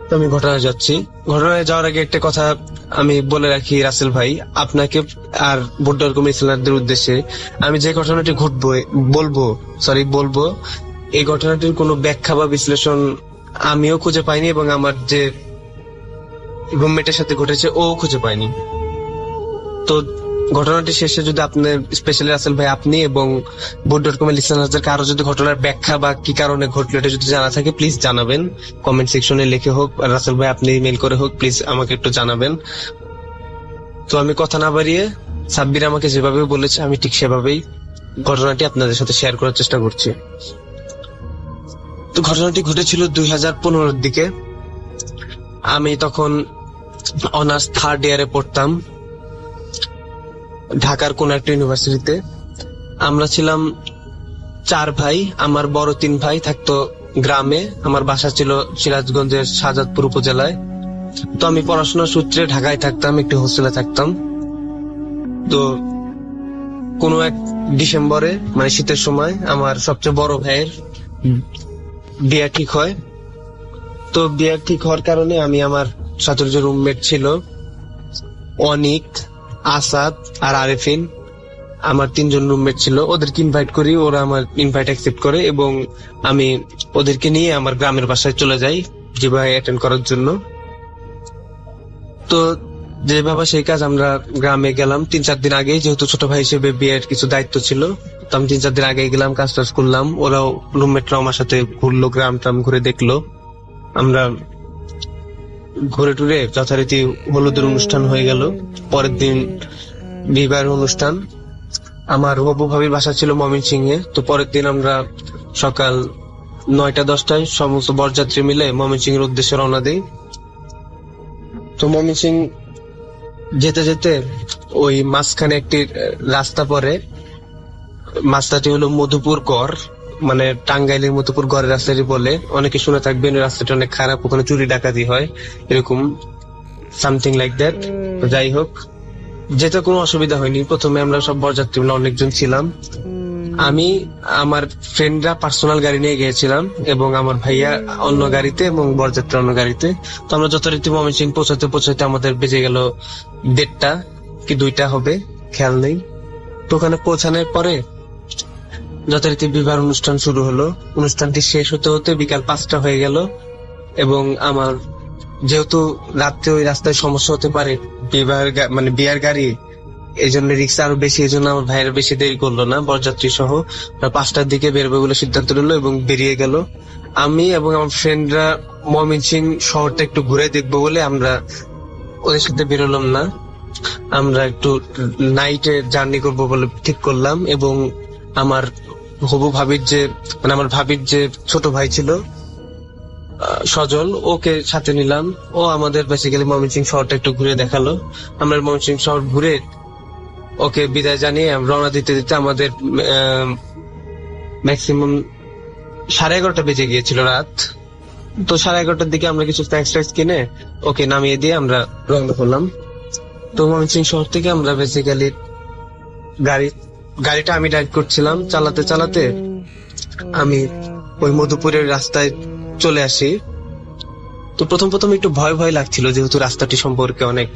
তো আমি ঘটনায় যাচ্ছি। ঘটনায় যাওয়ার আগে একটা কথা আমি বলে রাখি রাসেল ভাই, আপনাকে আর বুট.কম ইসলামদের উদ্দেশ্যে, আমি যে ঘটনাটি বলবো এই ঘটনাটির কোনো ব্যাখ্যা বা বিশ্লেষণ আমিও খুঁজে পাইনি এবং আমার যে রুমমেটের সাথে ঘটেছে ও খুঁজে পাইনি। তো ঘটনাটি শেষে যদি আপনার স্পেশালি রাসেল ভাই আপনি এবং বুট.কম এর লিসেনারদের কারো যদি ঘটনার ব্যাখ্যা বা কি কারণে ঘটলো এটা যদি জানা থাকে প্লিজ জানাবেন, কমেন্ট সেকশনে লিখে হোক, রাসেল ভাই আপনি ইমেল করে হোক, প্লিজ আমাকে একটু জানাবেন। তো আমি কথা না বাড়িয়ে সাব্বির আমাকে যেভাবে বলেছে আমি ঠিক সেভাবেই ঘটনাটি আপনাদের সাথে শেয়ার করার চেষ্টা করছি। তো ঘটনাটি ঘটেছিল 2015-র দিকে। আমি তখন অনার্স 3rd ইয়ারে পড়তাম ঢাকার কোন একটা ইউনিভার্সিটিতে। আমরা ছিলাম 4 ভাই, আমার বড় 3 ভাই থাকতো গ্রামে, আমার বাসা ছিল সিরাজগঞ্জের শাহজাদপুর উপজেলায়। তো আমি পড়াশোনার সূত্রে ঢাকায় থাকতাম, একটি হোস্টেলে থাকতাম। তো কোনো এক ডিসেম্বরে মানে শীতের সময় আমার সবচেয়ে বড় ভাইয়ের বিয়ে ঠিক হয়। তো বিয়ে ঠিক হওয়ার কারণে আমি আমার সাথে যে রুমমেট ছিল অনিক, আসাদ আর আরেফিন, আমার 3 জন রুমমেট ছিল, ওদেরকে ইনভাইট করি, ওরা আমার ইনভাইট অ্যাকসেপ্ট করে এবং আমি ওদেরকে নিয়ে আমার গ্রামের বাসায় চলে যাই যেভাবে অ্যাটেন্ড করার জন্য। তো যেভাবে সেই কাজ, আমরা গ্রামে গেলাম 3-4 দিন আগে, যেহেতু ছোট ভাই হিসেবে বিয়ের কিছু দায়িত্ব ছিল, তো আমি 3-4 দিন আগে গেলাম, কাজ টাজ করলাম। ওরাও রুমমেটরাও আমার সাথে ঘুরলো, গ্রাম ট্রাম ঘুরে দেখলো। আমরা ঘুরে টুরে যথারীতি হলুদের অনুষ্ঠান হয়ে গেল। পরের দিন বিবাহের অনুষ্ঠান। আমার হবু ভাবির বাসা ছিল ময়মনসিংহে। তো পরের দিন আমরা সকাল 9টা-10টায় সমস্ত বরযাত্রী মিলে ময়মনসিংহের উদ্দেশ্যে রওনা দিই। তো ময়মনসিংহ যেতে যেতে ওই মাঝখানে একটি রাস্তা পড়ে, রাস্তাটি হলো মধুপুর গড়, মানে টাঙ্গাইলের মধুপুর গড়ের রাস্তাটি বলে, অনেকে শুনে থাকবেন। রাস্তাটা অনেক খারাপ, ওখানে চুরি ডাকাতি হয়, এরকম সামথিং লাইক দ্যাট। যাই হোক, যেতে কোনো অসুবিধা হয়নি। প্রথমে আমরা সব বরযাত্রী মিলে অনেকজন ছিলাম। আমি আমার ফ্রেন্ডরা পার্সোনাল গাড়ি নিয়ে গিয়েছিলাম এবং আমার ভাইয়া অন্য গাড়িতে এবং বরযাত্রী অন্য গাড়িতে। তো আমরা যথারীতি ময়মনসিংহ পৌঁছাতে আমাদের বেজে গেল 1:30 কি 2টা হবে, খেয়াল নেই। তো ওখানে পৌঁছানোর পরে যথারীতি বিবাহ অনুষ্ঠান শুরু হলো। অনুষ্ঠানটি শেষ হতে হতে বিকাল 5টা হয়ে গেল এবং আমার যেহেতু রাত্রে ওই রাস্তায় সমস্যা হতে পারে, বিয়ার গাড়ি, এই জন্য রিক্সা আরো বেশি, এই জন্য আমার ভাইয়ের বেশি দেরি করলো না, বরযাত্রী সহ 5টার দিকে বেরোবে বলে সিদ্ধান্ত নিল এবং বেরিয়ে গেল। আমি এবং আমার ফ্রেন্ডরা ময়মনসিংহ শহরটা একটু ঘুরে দেখবো বলে আমরা ওদের সাথে বেরোলাম না, আমরা একটু নাইটে জার্নি করবো বলে ঠিক করলাম। এবং আমার হবু ভাবির আমার ভাবির যে ছোট ভাই ছিল সজল, ওকে সাথে নিলাম। ও আমাদের বেসিক্যালি ময়মনসিংহ শহরটা একটু ঘুরে দেখালো। আমরা ময়মনসিংহ শহর ঘুরে ওকে বিদায় জানিয়ে রওনা দিতে দিতে আমাদের ম্যাক্সিমাম 11:30 বেজে গিয়েছিল রাত। তো 11:30টার দিকে আমরা কিছু স্ন্যাক্স কিনে ওকে নামিয়ে দিয়ে আমরা রওনা করলাম। তো ময়মনসিংহ শহর থেকে আমরা বেসিক্যালি গাড়িটা আমি ড্রাইভ করছিলাম। চালাতে চালাতে আমি ওই মধুপুরের রাস্তায় চলে আসি। তো প্রথম একটু ভয় ভয় লাগছিল, যেহেতু রাস্তাটি সম্পর্কে অনেক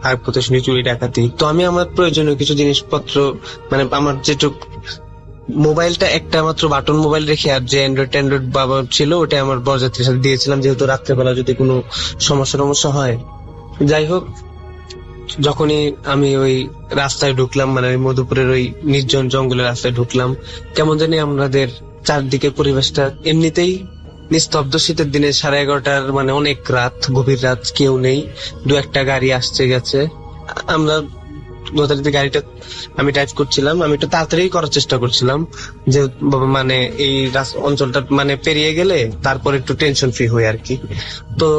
আর প্রতিষ্ঠানে চুরি ডাকাতি। তো আমি আমার প্রয়োজনীয় কিছু জিনিসপত্র, মানে আমার যেটুক মোবাইলটা একটা মাত্র বাটন মোবাইল রেখে, আর যে অ্যান্ড্রয়েড বাবা ছিল ওটা আমার বরযাত্রীর সাথে দিয়েছিলাম, যেহেতু রাত্রেবেলা যদি কোনো সমস্যা হয়। যাই হোক, যখনই আমি ওই রাস্তায় ঢুকলাম, মানে মধুপুরের ওই নির্জন জঙ্গলের রাস্তায় ঢুকলাম, কেমন জানি আমাদের চারদিকের পরিবেশটা এমনিতেই নিস্তব্ধ, শীতের দিনে 11:30 মানে অনেক রাত, গভীর রাত, কেউ নেই, দু একটা গাড়ি আসছে গেছে। আমরা যথারীতি গাড়িটা আমি ড্রাইভ করছিলাম, আমি একটু তাড়াতাড়ি করার চেষ্টা করছিলাম যে মানে এই অঞ্চলটা মানে পেরিয়ে গেলে তারপর একটু টেনশন ফ্রি হই আর কি। তো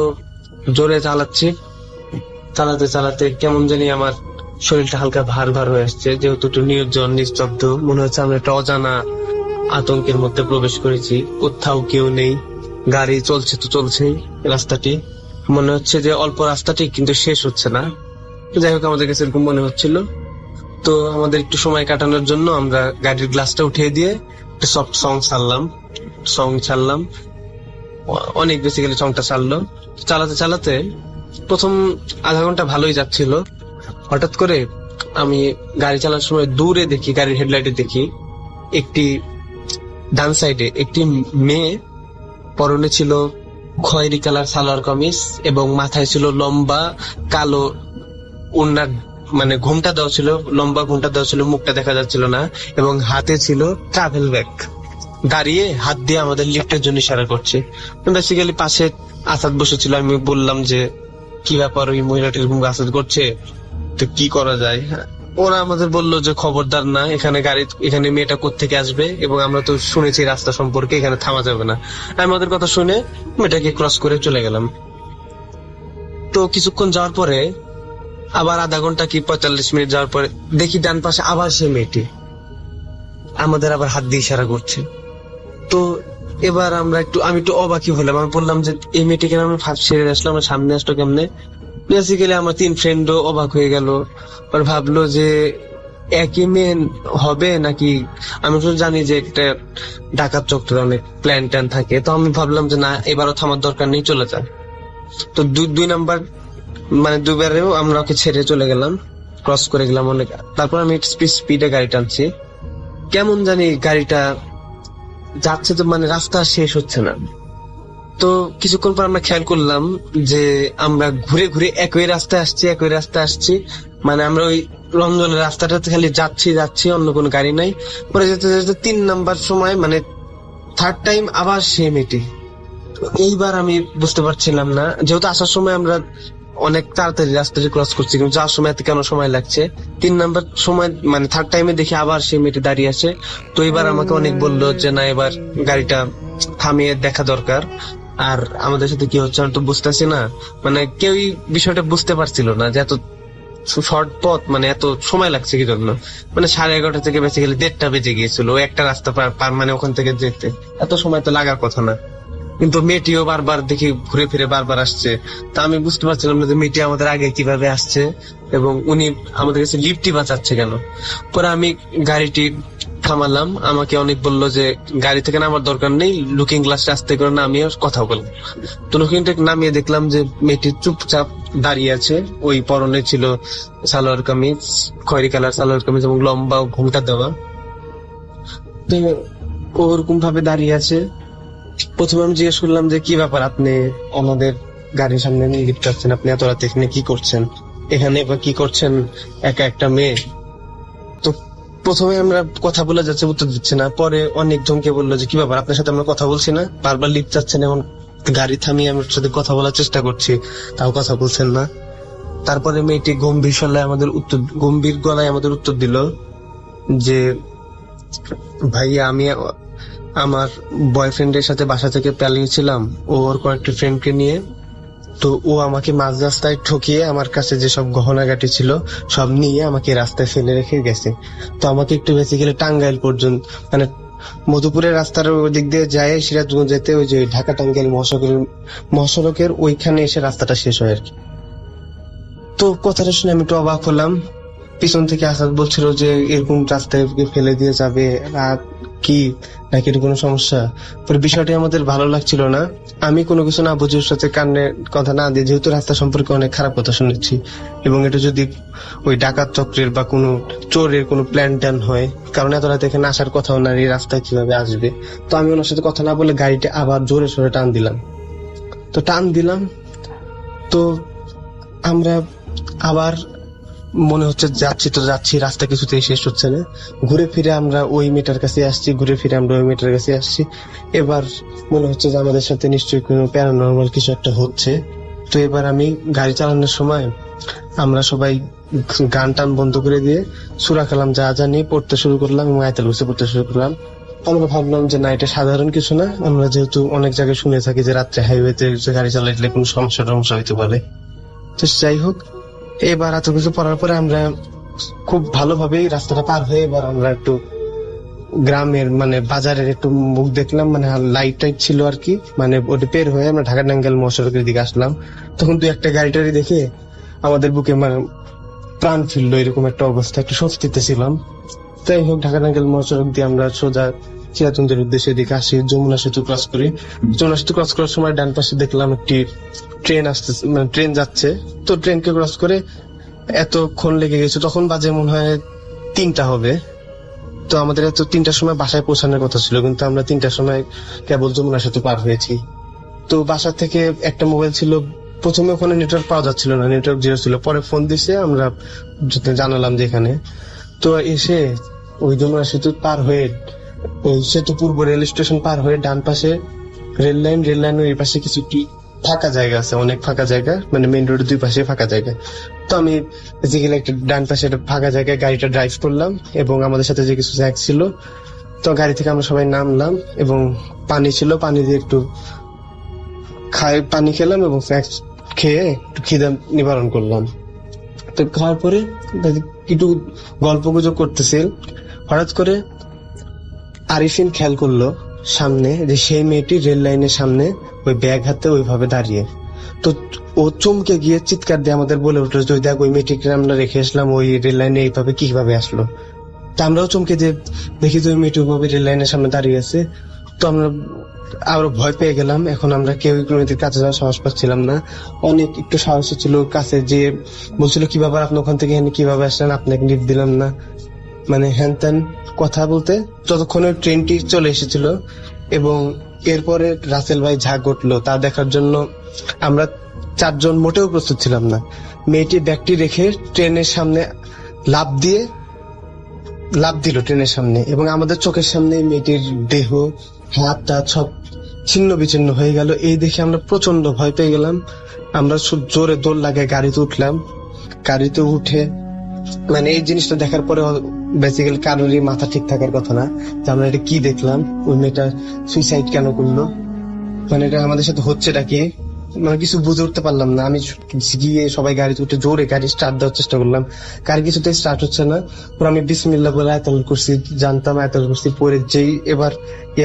জোরে চালাচ্ছি, চালাতে চালাতে কেমন জানি আমার শরীরটা হালকা ভার ভার হয়ে আসছে, যেহেতু একটু নির্জন নিস্তব্ধ, মনে হচ্ছে আমরা একটা অজানা আতঙ্কের মধ্যে প্রবেশ করেছি। কোথাও কেউ নেই, গাড়ি চলছে তো চলছেই রাস্তাটি, মনে হচ্ছে যে অল্প রাস্তাটি কিন্তু শেষ হচ্ছে না। যাই হোক, আমাদের কাছে এরকম মনে হচ্ছিল। তো আমাদের একটু সময় কাটানোর জন্য আমরা গাড়ির গ্লাসটা উঠিয়ে দিয়ে একটা সফট সং ছাড়লাম, অনেক বেসিক্যালি সংটা ছাড়লো। চালাতে চালাতে প্রথম আধা ঘন্টা ভালোই যাচ্ছিল, হঠাৎ করে আমি গাড়ি চালানোর সময় দূরে দেখি, গাড়ির হেডলাইটে দেখি একটি ডান সাইডে একটি মেয়ে, পরনে ছিল খয়েরি কালার সালোয়ার কামিজ এবং মাথায় ছিল লম্বা কালো ওড়নার মানে ঘুমটা দেওয়া ছিল, লম্বা ঘুমটা দেওয়া ছিল, মুখটা দেখা যাচ্ছিল না, এবং হাতে ছিল ট্রাভেল ব্যাগ। দাঁড়িয়ে হাত দিয়ে আমাদের লিফটের জন্য ইশারা করছে। বেসিক্যালি পাশে আসাদ বসেছিল, আমি বললাম যে কি ব্যাপার, ওই মহিলাটি এরকম আসাদ করছে, তো কি করা যায়। ওরা আমাদের বললো যে খবরদার না, এখানে মেয়েটা কোত্থেকে আসবে, এবং আমরা তো শুনেছি রাস্তা সম্পর্কে, এখানে থামা যাবে না। আমি আমাদের কথা শুনে মেয়েটাকে ক্রস করে চলে গেলাম। তো কিছুক্ষণ যাওয়ার পরে, আবার আধা ঘন্টা কি 45 মিনিট যাওয়ার পরে দেখি ডান পাশে আবার সে মেয়েটি আমাদের আবার হাত দিয়ে ইশারা করছে। তো এবার আমি একটু অবাকি হলাম, আমি বললাম যে এই মেয়েটিকে আমরা ছেড়ে আসলাম, আমরা সামনে আসলো কেমনে। বেসিক্যালি আমার 3 ফ্রেন্ডও অবাক হয়ে গেল, আর ভাবলো যে একই মেয়ে হবে নাকি। আমি তো জানি যে একটা ডাকাত চক্রের অনেক প্ল্যান ট্যান থাকে, তো আমি ভাবলাম যে না, এবারও থামার দরকার নেই, চলে যায়। তো 2 নাম্বার মানে 2 বারেও আমরা ওকে ছেড়ে চলে গেলাম, ক্রস করে গেলাম অনেক। তারপর আমি স্পিডে গাড়ি টানছি, কেমন জানি গাড়িটা যাচ্ছে তো মানে রাস্তা শেষ হচ্ছে না। তো কিছুক্ষণ পর আমরা খেয়াল করলাম যে আমরা ঘুরে ঘুরে একই রাস্তায় আসছি, মানে আমরা ওই রঞ্জনের রাস্তাটাতে খালি যাচ্ছি, অন্য কোনো গাড়ি নাই। পরে যেতে যেতে 3 নাম্বার সময় মানে 3rd টাইম আবার সে মেয়েটি। এইবার আমি বুঝতে পারছিলাম না, যেহেতু আসার সময় আমরা অনেক তাড়াতাড়ি রাস্তাটি ক্রস করছি, কিন্তু যাওয়ার সময় এত কেন সময় লাগছে। 3 নাম্বার সময় মানে 3rd টাইমে দেখি আবার সেই মেয়েটি দাঁড়িয়ে আছে। তো এবার আমাকে অনেক বললো যে না, এবার গাড়িটা থামিয়ে দেখা দরকার। আর আমাদের সাথে কি হচ্ছে আমি তো বুঝতেছি না, মানে কেউই বিষয়টা বুঝতে পারছিল না যে এত শর্ট পথ, মানে এত সময় লাগছে কি জন্য। মানে 11:30 থেকে বেসিক্যালি 1:30 বেজে গিয়েছিল একটা রাস্তা পার মানে ওখান থেকে যেতে, এত সময় তো লাগার কথা না। কিন্তু মেয়েটিও বারবার দেখি ঘুরে ফিরে বারবার আসছে। তা আমি বুঝতে পারছিলাম না যে মেয়েটি আমাদের আগে কিভাবে আসছে এবং উনি আমাদের কাছে লিফটই বাঁচাচ্ছে কেন। পরে আমি গাড়িটি থামালাম, আমাকে অনেক বললো যে গাড়ি থেকে নামার দরকার নেই, লুকিং গ্লাসটা আস্তে করে নামিয়ে কথা বললাম। তো লুকিংটা নামিয়ে দেখলাম যে মেয়েটি চুপচাপ দাঁড়িয়ে আছে, ওই পরনে ছিল সালোয়ার কামিজ, খয়েরি কালার সালোয়ার কামিজ এবং লম্বা ঘুমটা দেওয়া। তো ওরকম ভাবে দাঁড়িয়ে আছে। প্রথমে আমি জিজ্ঞেস করলাম যে কি ব্যাপার, আপনি আমাদের গাড়ির সামনে লিফট আসছেন, আপনি এত রাতে এখানে কি করছেন, এখানে বা কি করছেন একা একটা মেয়ে। তো প্রথমে আমরা কথা বলে যাচ্ছে, উত্তর দিচ্ছে না। পরে অনেক জনকে বললো যে কি ব্যাপার, আপনার সাথে আমরা কথা বলছি না, বারবার লিফট যাচ্ছেন, এখন গাড়ি থামিয়ে আমার সাথে কথা বলার চেষ্টা করছি, তাও কথা বলছেন না। তারপরে মেয়েটি গম্ভীর গলায় আমাদের উত্তর দিল যে ভাইয়া, আমি আমার বয়ফ্রেন্ডের সাথে বাসা থেকে পালিয়েছিলাম, ওর কয়েকটি ফ্রেন্ডকে নিয়ে। তো ও আমাকে মাঝ রাস্তায় ঠকিয়ে আমার কাছে যেসব গহনাগাটি ছিল সব নিয়ে আমাকে রাস্তায় ফেলে রেখে গেছে। তো আমাকে একটু বেসিক্যালি টাঙ্গাইল পর্যন্ত মানে মধুপুরের রাস্তার ওই দিক দিয়ে যায়, সিরাজগঞ্জ যেতে ওই যে ঢাকা টাঙ্গাইল মহাসড়কের ওইখানে এসে রাস্তাটা শেষ হয় আর কি। তো কথাটা শুনে আমি একটু অবাক হলাম। পিছন থেকে আসাদ বলছিল যে এরকম রাস্তায় ফেলে দিয়ে যাবে, রাত কি নাকি এটা কোনো সমস্যা। পরে বিষয়টি আমাদের ভালো লাগছিল না। আমি কোনো কিছু না বুঝে ওর সাথে কানে কথা না দিয়ে, যেহেতু রাস্তা সম্পর্কে অনেক খারাপ কথা শুনেছি এবং এটা যদি ওই ডাকাত চক্রের বা কোনো চোরের কোনো প্ল্যান ট্যান হয়, কারণ এত রাতে এখানে আসার কথাও না, এই রাস্তায় কিভাবে আসবে। তো আমি ওনার সাথে কথা না বলে গাড়িটা আবার জোরে সোরে টান দিলাম। তো আমরা আবার মনে হচ্ছে যাচ্ছি তো যাচ্ছি, রাস্তা কিছুতেই শেষ হচ্ছে না। ঘুরে ফিরে আমরা ওই মেয়েটার কাছে আসছি, ঘুরে ফিরে আমরা ওই মেয়েটার কাছে আসছি। এবার মনে হচ্ছে যে আমাদের সাথে নিশ্চয়ই কোনো প্যারানর্মাল কিছু একটা হচ্ছে। তো এবার আমি গাড়ি চালানোর সময় আমরা সবাই গান টান বন্ধ করে দিয়ে সূরা কালাম যা যা নিয়ে পড়তে শুরু করলাম এবং আয়াতুল কুরসি পড়তে শুরু করলাম। আমরা ভাবলাম যে না, এটা সাধারণ কিছু না। আমরা যেহেতু অনেক জায়গায় শুনে থাকি যে রাত্রে হাইওয়েতে গাড়ি চালাইলে কোনো সমস্যা হইতে পারে। তো যাই হোক, এবার এত কিছু পড়ার পরে আমরা খুব ভালোভাবেই রাস্তাটা পার হয়ে এবার আমরা একটু গ্রামের মানে বাজারের একটু মুখ দেখলাম, মানে লাইট টাইট ছিল আর কি, মানে ওটা পের হয়ে আমরা ঢাকা টাঙ্গাইল মহাসড়কের দিকে আসলাম। তখন তুই একটা গাড়ি টাড়ি দেখে আমাদের বুকে মানে প্রাণ ফিরলো, এরকম একটা অবস্থা, একটু স্বস্তিতে ছিলাম। যাই হোক, ঢাকা টাঙ্গাইল মহাসড়ক দিয়ে আমরা সোজা সিরাজগঞ্জের উদ্দেশ্যে দিকে আসি, যমুনা সেতু ক্রস করি। যমুনা সেতু ক্রস করার সময় ডান পাশে দেখলাম একটি ট্রেন আসতে, মানে ট্রেন যাচ্ছে। তো ট্রেনকে ক্রস করে এতক্ষণ লেগে গেছে, তখন বাজে মনে হয় 3টা হবে। তো আমাদের এত 3টার সময় বাসায় পৌঁছানোর কথা ছিল, কিন্তু আমরা 3টার সময় কেবল যমুনা সেতু পার হয়েছি। তো বাসা থেকে একটা মোবাইল ছিল, প্রথমে ওখানে নেটওয়ার্ক পাওয়া যাচ্ছিল না, নেটওয়ার্ক জিরো ছিল। পরে ফোন দিছে, আমরা জানালাম যে এখানে। তো এসে ওই যমুনা সেতু পার হয়ে ওই সেতু পূর্ব রেল স্টেশন পার হয়ে ডান পাশে রেল লাইনের এই পাশে কিছু কি ফাঁকা জায়গা আছে, অনেক ফাঁকা জায়গা, মানে মেইন রোডের 2 পাশে ফাঁকা জায়গা। তো আমি বেসিক্যালি একটা ডান পাশে একটা ফাঁকা জায়গায় গাড়িটা ড্রাইভ করলাম এবং আমাদের সাথে যে কিছু স্ন্যাক্স ছিল, তো গাড়ি থেকে আমরা সবাই নামলাম এবং পানি ছিল, পানি দিয়ে একটু পানি খেলাম এবং স্ন্যাক্স খেয়ে একটু খিদে নিবারণ করলাম। তো খাওয়ার পরে একটু গল্প গুজব করতেছিল, হঠাৎ করে আরিফিন খেয়াল করলো সামনে যে সেই মেয়েটি রেল লাইনের সামনে ওই ব্যাগ হাতে ওইভাবে দাঁড়িয়ে। তো ও চমকে গিয়ে চিৎকার দিয়ে আমাদের বলে উঠলো যে দেখ, ওই মেয়েটিকে আমরা রেখে আসলাম, ওই রেল লাইনে এইভাবে কিভাবে আসলো। তো আমরাও চমকে যে দেখি তো ওই মেয়েটি ওইভাবে রেল লাইনের সামনে দাঁড়িয়ে আছে। তো আমরা আরো ভয় পেয়ে গেলাম। এখন আমরা কেউ কোনো কাছে যাওয়ার সাহস পাচ্ছিলাম না। অনেক একটু সাহস ছিল কাছে, যে বলছিল কিভাবে আপনি ওখান থেকে কিভাবে আসলেন, আপনাকে লিফট দিলাম না, মানে হ্যান ত্যান কথা বলতে। যতক্ষণে ট্রেনটি চলে এসেছিল এবং এরপরে রাসেল ভাই ঝাঁক ঘটলো তা দেখার জন্য আমরা 4 জন মোটেও প্রস্তুত ছিলাম না। মেয়েটি ব্যাগটি রেখে ট্রেনের সামনে লাফ দিল ট্রেনের সামনে, এবং আমাদের চোখের সামনে মেয়েটির দেহ, হাত টাত সব ছিন্ন বিচ্ছিন্ন হয়ে গেল। এই দেখে আমরা প্রচন্ড ভয় পেয়ে গেলাম। আমরা জোরে দৌড় লাগায় গাড়িতে উঠলাম। গাড়িতে উঠে মানে এই জিনিসটা দেখার পরে বেসিক্যালি কারোরই মাথা ঠিক থাকার কথা না যে আমরা এটা কি দেখলাম, ওই মেয়েটা সুইসাইড কেন করলো, মানে এটা আমাদের সাথে হচ্ছেটা কি, মানে কিছু বুঝে উঠতে পারলাম না। আমি গিয়ে সবাই গাড়িতে উঠে জোরে গাড়ি স্টার্ট দেওয়ার চেষ্টা করলাম, গাড়ি কিছুতেই স্টার্ট হচ্ছে না। পরে আমি বিসমিল্লাহ বলে আয়াতুল কুরসি জানতাম, আয়াতুল কুরসি পরে যেই এবার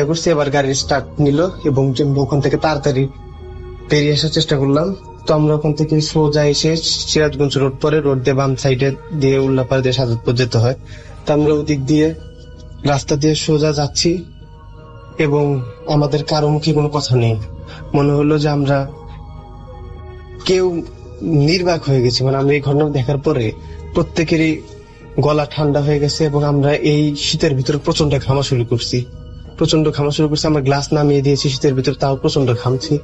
করছি, এবার গাড়ি স্টার্ট নিল এবং ওখান থেকে তাড়াতাড়ি বেরিয়ে আসার চেষ্টা করলাম। তো আমরা ওখান থেকে সোজা এসে সিরাজগঞ্জ রোড পরে রোড দিয়ে বাম সাইডে দিয়ে উল্লাপাড়া দিয়ে সাজাদপুর যেতে হয়। তো আমরা ওদিক দিয়ে রাস্তা দিয়ে সোজা যাচ্ছি এবং আমাদের কারো মুখে কোনো কথা নেই। মনে হলো যে আমরা কেউ নির্বাক হয়ে গেছি। মানে আমরা এই ঘটনা দেখার পরে প্রত্যেকেরই গলা ঠান্ডা হয়ে গেছে এবং আমরা এই শীতের ভিতরে প্রচন্ড ঘামা শুরু করছি। আমরা গ্লাস নামিয়ে দিয়েছি শীতের ভিতরে, তাও প্রচন্ড ঘামছি।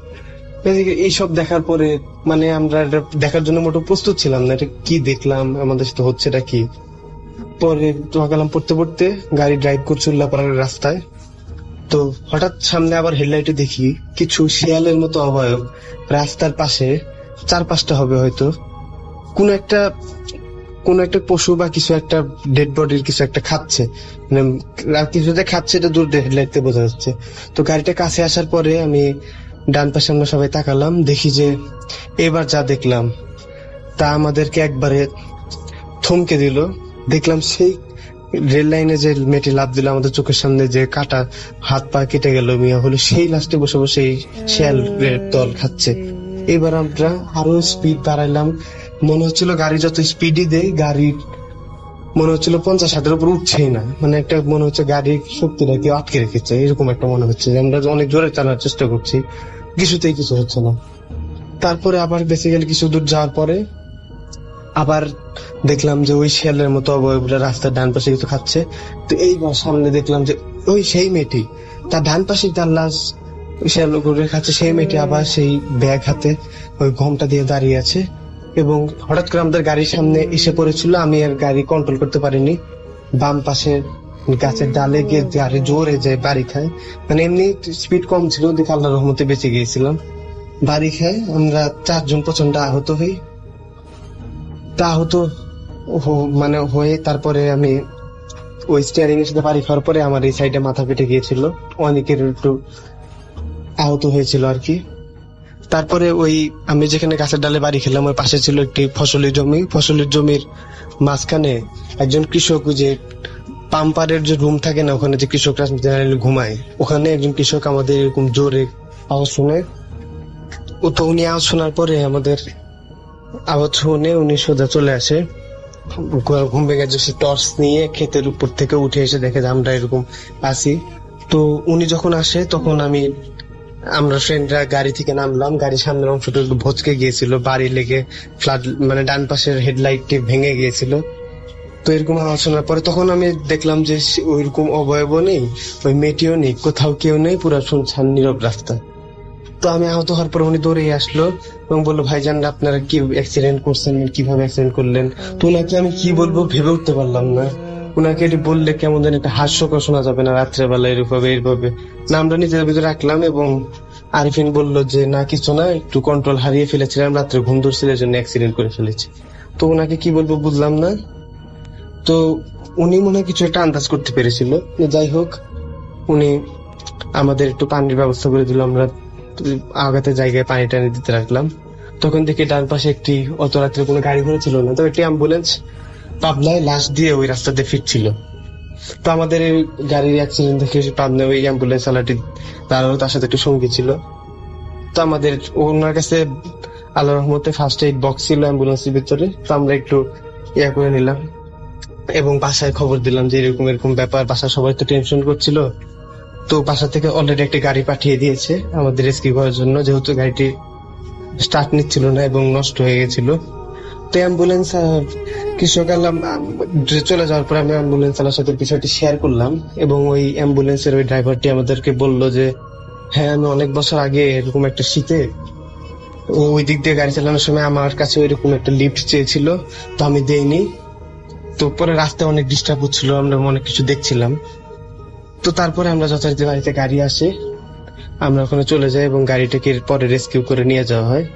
এইসব দেখার পরে মানে আমরা এটা দেখার জন্য মোটেও প্রস্তুত ছিলাম না। এটা কি দেখলাম, আমাদের সাথে হচ্ছেটা কি। পরে কালাম পড়তে পড়তে গাড়ি ড্রাইভ করছে উল্লাপাড়ার রাস্তায়। তো হঠাৎ সামনে আবার হেডলাইটে দেখি কিছু শিয়ালের মতো অবয়ব রাস্তার পাশে, 4-5টা হবে হয়তো, কোন একটা পশু বা কিছু একটা ডেড বডির কিছু একটা খাচ্ছে, মানে কিছুটা খাচ্ছে, এটা দূর হেডলাইটে বোঝা যাচ্ছে। তো গাড়িটা কাছে আসার পরে আমি ডান পাশে আমরা সবাই তাকালাম, দেখি যে এবার যা দেখলাম তা আমাদেরকে একবারে থমকে দিল। দেখলাম সেই রেল লাইনে যে মেয়েটি লাফ দিল, আমাদের চোখের সামনে যে কাটা হাত পা কেটে গেল মিয়া হলো, সেই লাস্টে বসে বসে এই শিয়ালের দল খাচ্ছে। এবার আমরা আরো স্পিড বাড়াইলাম। মনে হচ্ছিল গাড়ি যত স্পিডই দেয় গাড়ির মনে হচ্ছিল 50-60-এর উপর উঠছেই না, মানে একটা মনে হচ্ছে গাড়ির শক্তিটা কেউ আটকে রেখেছে, এরকম একটা মনে হচ্ছে। আমরা অনেক জোরে চালানোর চেষ্টা করছি, কিছুতেই কিছু হচ্ছে না। তারপরে আবার বেসিক্যালি কিছু দূর যাওয়ার পরে আবার দেখলাম যে ওই শিয়ালের মতো অবয়বগুলো রাস্তার ডান পাশে কিছু খাচ্ছে। তো এইবার সামনে দেখলাম যে ওই সেই মেয়েটি, তার ডান পাশে তার লাশ শিয়াল ঘুরে খাচ্ছে। সেই মেয়েটি আবার সেই ব্যাগ হাতে ওই ঘোমটা দিয়ে দাঁড়িয়ে আছে এবং হঠাৎ করে আমাদের গাড়ির সামনে এসে পড়েছিল, আমি আর গাড়ি কন্ট্রোল করতে পারিনি, বাম পাশে গাছের ডালে গিয়ে গাড়ি জোরে যায় বাড়ি খায়। মানে এমনি স্পিড কম ছিল, দেখে আল্লাহর রহমতে বেঁচে গিয়েছিলাম। বাড়ি খায় আমরা 4 জন প্রচন্ড আহত হই। তা আহত মানে হয়ে তারপরে আমি ওই স্টিয়ারিং এর সাথে বাড়ি খাওয়ার পরে আমার এই সাইডে মাথা ফেটে গিয়েছিল, অনেকের একটু আহত হয়েছিল আর কি। তারপরে ওই আমি যেখানে গাছের ডালে বাড়ি খেলাম ওই পাশে ছিল একটি ফসলের জমির মাঝখানে একজন কৃষক, যে পাম্পারের যে রুম থাকে না ওখানে যে কৃষকরা জেনারেলি ঘুমায়, ওখানে একজন কৃষক আমাদের এরকম জোরে আওয়াজ শুনে, তো উনি আওয়াজ শোনার পরে আমাদের আওয়াজ শুনে উনি সোজা চলে আসে, ঘুম ভেঙে সে টর্চ নিয়ে ক্ষেতের উপর থেকে উঠে এসে দেখে যে আমরা এরকম আছি। তো উনি যখন আসে তখন আমরা ফ্রেন্ডরা গাড়ি থেকে নামলাম, গাড়ির সামনের অংশটা একটু ভচকে গিয়েছিল, বাড়ি লেগে ফ্লাড মানে ডান পাশের হেডলাইটটি ভেঙে গিয়েছিল। তো এরকম আওয়াজ শোনার পরে তখন আমি দেখলাম যে ওইরকম অবয়ব নেই, ওই মেয়েটিও নেই, কোথাও কেউ নেই, পুরো শুনছান নীরব রাস্তা। তো আমি আহত হওয়ার পর উনি দৌড়ে আসলো এবং বললো, ভাইজান আপনারা কি অ্যাক্সিডেন্ট করছেন, কিভাবে অ্যাক্সিডেন্ট করলেন? তো ওনাকে আমি কি বলবো ভেবে উঠতে পারলাম না। ওনাকে এটি বললে কেমন যেন একটা হাস্যকর শোনা যাবে না, রাত্রেবেলা এইভাবে না, আমরা নিজের ভিতরে রাখলাম। এবং আরিফিন বলল যে না কিছু না, একটু কন্ট্রোল হারিয়ে ফেলেছিলাম, রাত্রে ঘুম ধরছিল এর জন্য অ্যাক্সিডেন্ট করে ফেলেছি। তো ওনাকে কি বলবো বুঝলাম না। তো উনি মনে হয় কিছু একটা আন্দাজ করতে পেরেছিল। যাই হোক, উনি আমাদের একটু পানির ব্যবস্থা করে দিল, আমরা আগাতে জায়গায় পানি টানি দিতে রাখলাম। তখন দেখি ডান পাশে একটি, অত রাত্রে কোনো গাড়ি ঘোড়া ছিল না, তো একটি অ্যাম্বুলেন্স পাবনায় লাশ দিয়ে ওই রাস্তাতে ফিরছিল। তো আমাদের এই গাড়ির অ্যাক্সিডেন্ট দেখে পাবনায় ওই অ্যাম্বুলেন্স চালাটি তারও তার সাথে একটু সঙ্গী ছিল। তো আমাদের ওনার কাছে আল্লাহর রহমতে ফার্স্ট এইড বক্স ছিল অ্যাম্বুলেন্সের ভিতরে, তো আমরা একটু ইয়া করে নিলাম এবং বাসায় খবর দিলাম যে এরকম এরকম ব্যাপার। বাসায় সবাই তো টেনশন করছিল, তো বাসা থেকে অলরেডি একটা গাড়ি পাঠিয়ে দিয়েছে আমাদের রেস্কিউ করার জন্য, যেহেতু গাড়িটি স্টার্ট নিচ্ছিল না এবং নষ্ট হয়ে গেছিল। তো অ্যাম্বুলেন্স কৃষক চলে যাওয়ার পরে আমি অ্যাম্বুলেন্স চালার সাথে বিষয়টি শেয়ার করলাম এবং ওই অ্যাম্বুলেন্সের ওই ড্রাইভারটি আমাদেরকে বলল যে হ্যাঁ, আমি অনেক বছর আগে এরকম একটা শীতে ওই দিক দিয়ে গাড়ি চালানোর সময় আমার কাছে ওইরকম একটা লিফট চেয়েছিল, তো আমি দেইনি। তো পরে রাস্তায় অনেক ডিস্টার্ব হচ্ছিল, আমরা অনেক কিছু দেখছিলাম। তো তারপরে আমরা যথারীতি বাড়িতে গাড়ি আসে, আমরা ওখানে চলে যাই এবং গাড়িটাকে পরে রেস্কিউ করে নিয়ে যাওয়া হয়।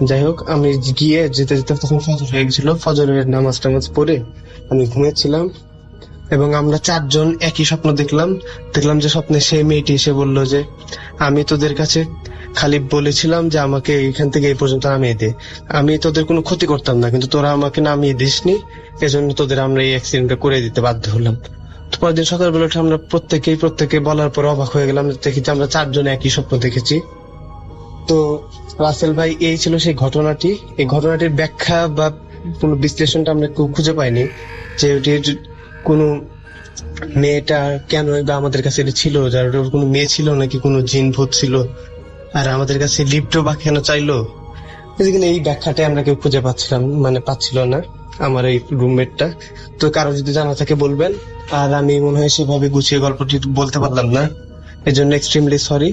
যাই হোক, আমি গিয়ে যেতে যেতে তখন ফজর হয়ে গেছিল, ফজরের নামাজ টামাজ পড়ে আমি ঘুমিয়েছিলাম এবং আমরা 4 জন একই স্বপ্ন দেখলাম যে স্বপ্নে সেই মেয়েটি এসে বলল যে আমি তোদের কাছে খালি বলেছিলাম যে আমাকে এখান থেকে এই পর্যন্ত নামিয়ে দে, আমি তোদের কোনো ক্ষতি করতাম না, কিন্তু তোরা আমাকে নামিয়ে দিসনি, এজন্য তোদের আমরা এই অ্যাক্সিডেন্টটা করে দিতে বাধ্য হলাম। তো পরের দিন সকালবেলা আমরা প্রত্যেকে বলার পর অবাক হয়ে গেলাম, দেখি যে আমরা 4 জন একই স্বপ্ন দেখেছি। তো রাসেল ভাই, এই ছিল সেই ঘটনাটি। এই ঘটনাটির ব্যাখ্যা বা কোনো বিশ্লেষণটা আমরা খুঁজে পাইনি যে ওটির কোনো মেয়েটা কেন বা আমাদের কাছে ছিল, যার ওর কোনো মেয়ে ছিল নাকি কোনো জিন ভূত ছিল, আর আমাদের কাছে লিফটও বা কেন চাইলো, এই ব্যাখ্যাটা আমরা কেউ খুঁজে পাচ্ছিল না, আমার এই রুমমেটটা। তো কারো যদি জানা থাকে বলবেন। আর আমি মনে হয় সেভাবে গুছিয়ে গল্পটি বলতে পারলাম না, এজন্য এক্সট্রিমলি সরি।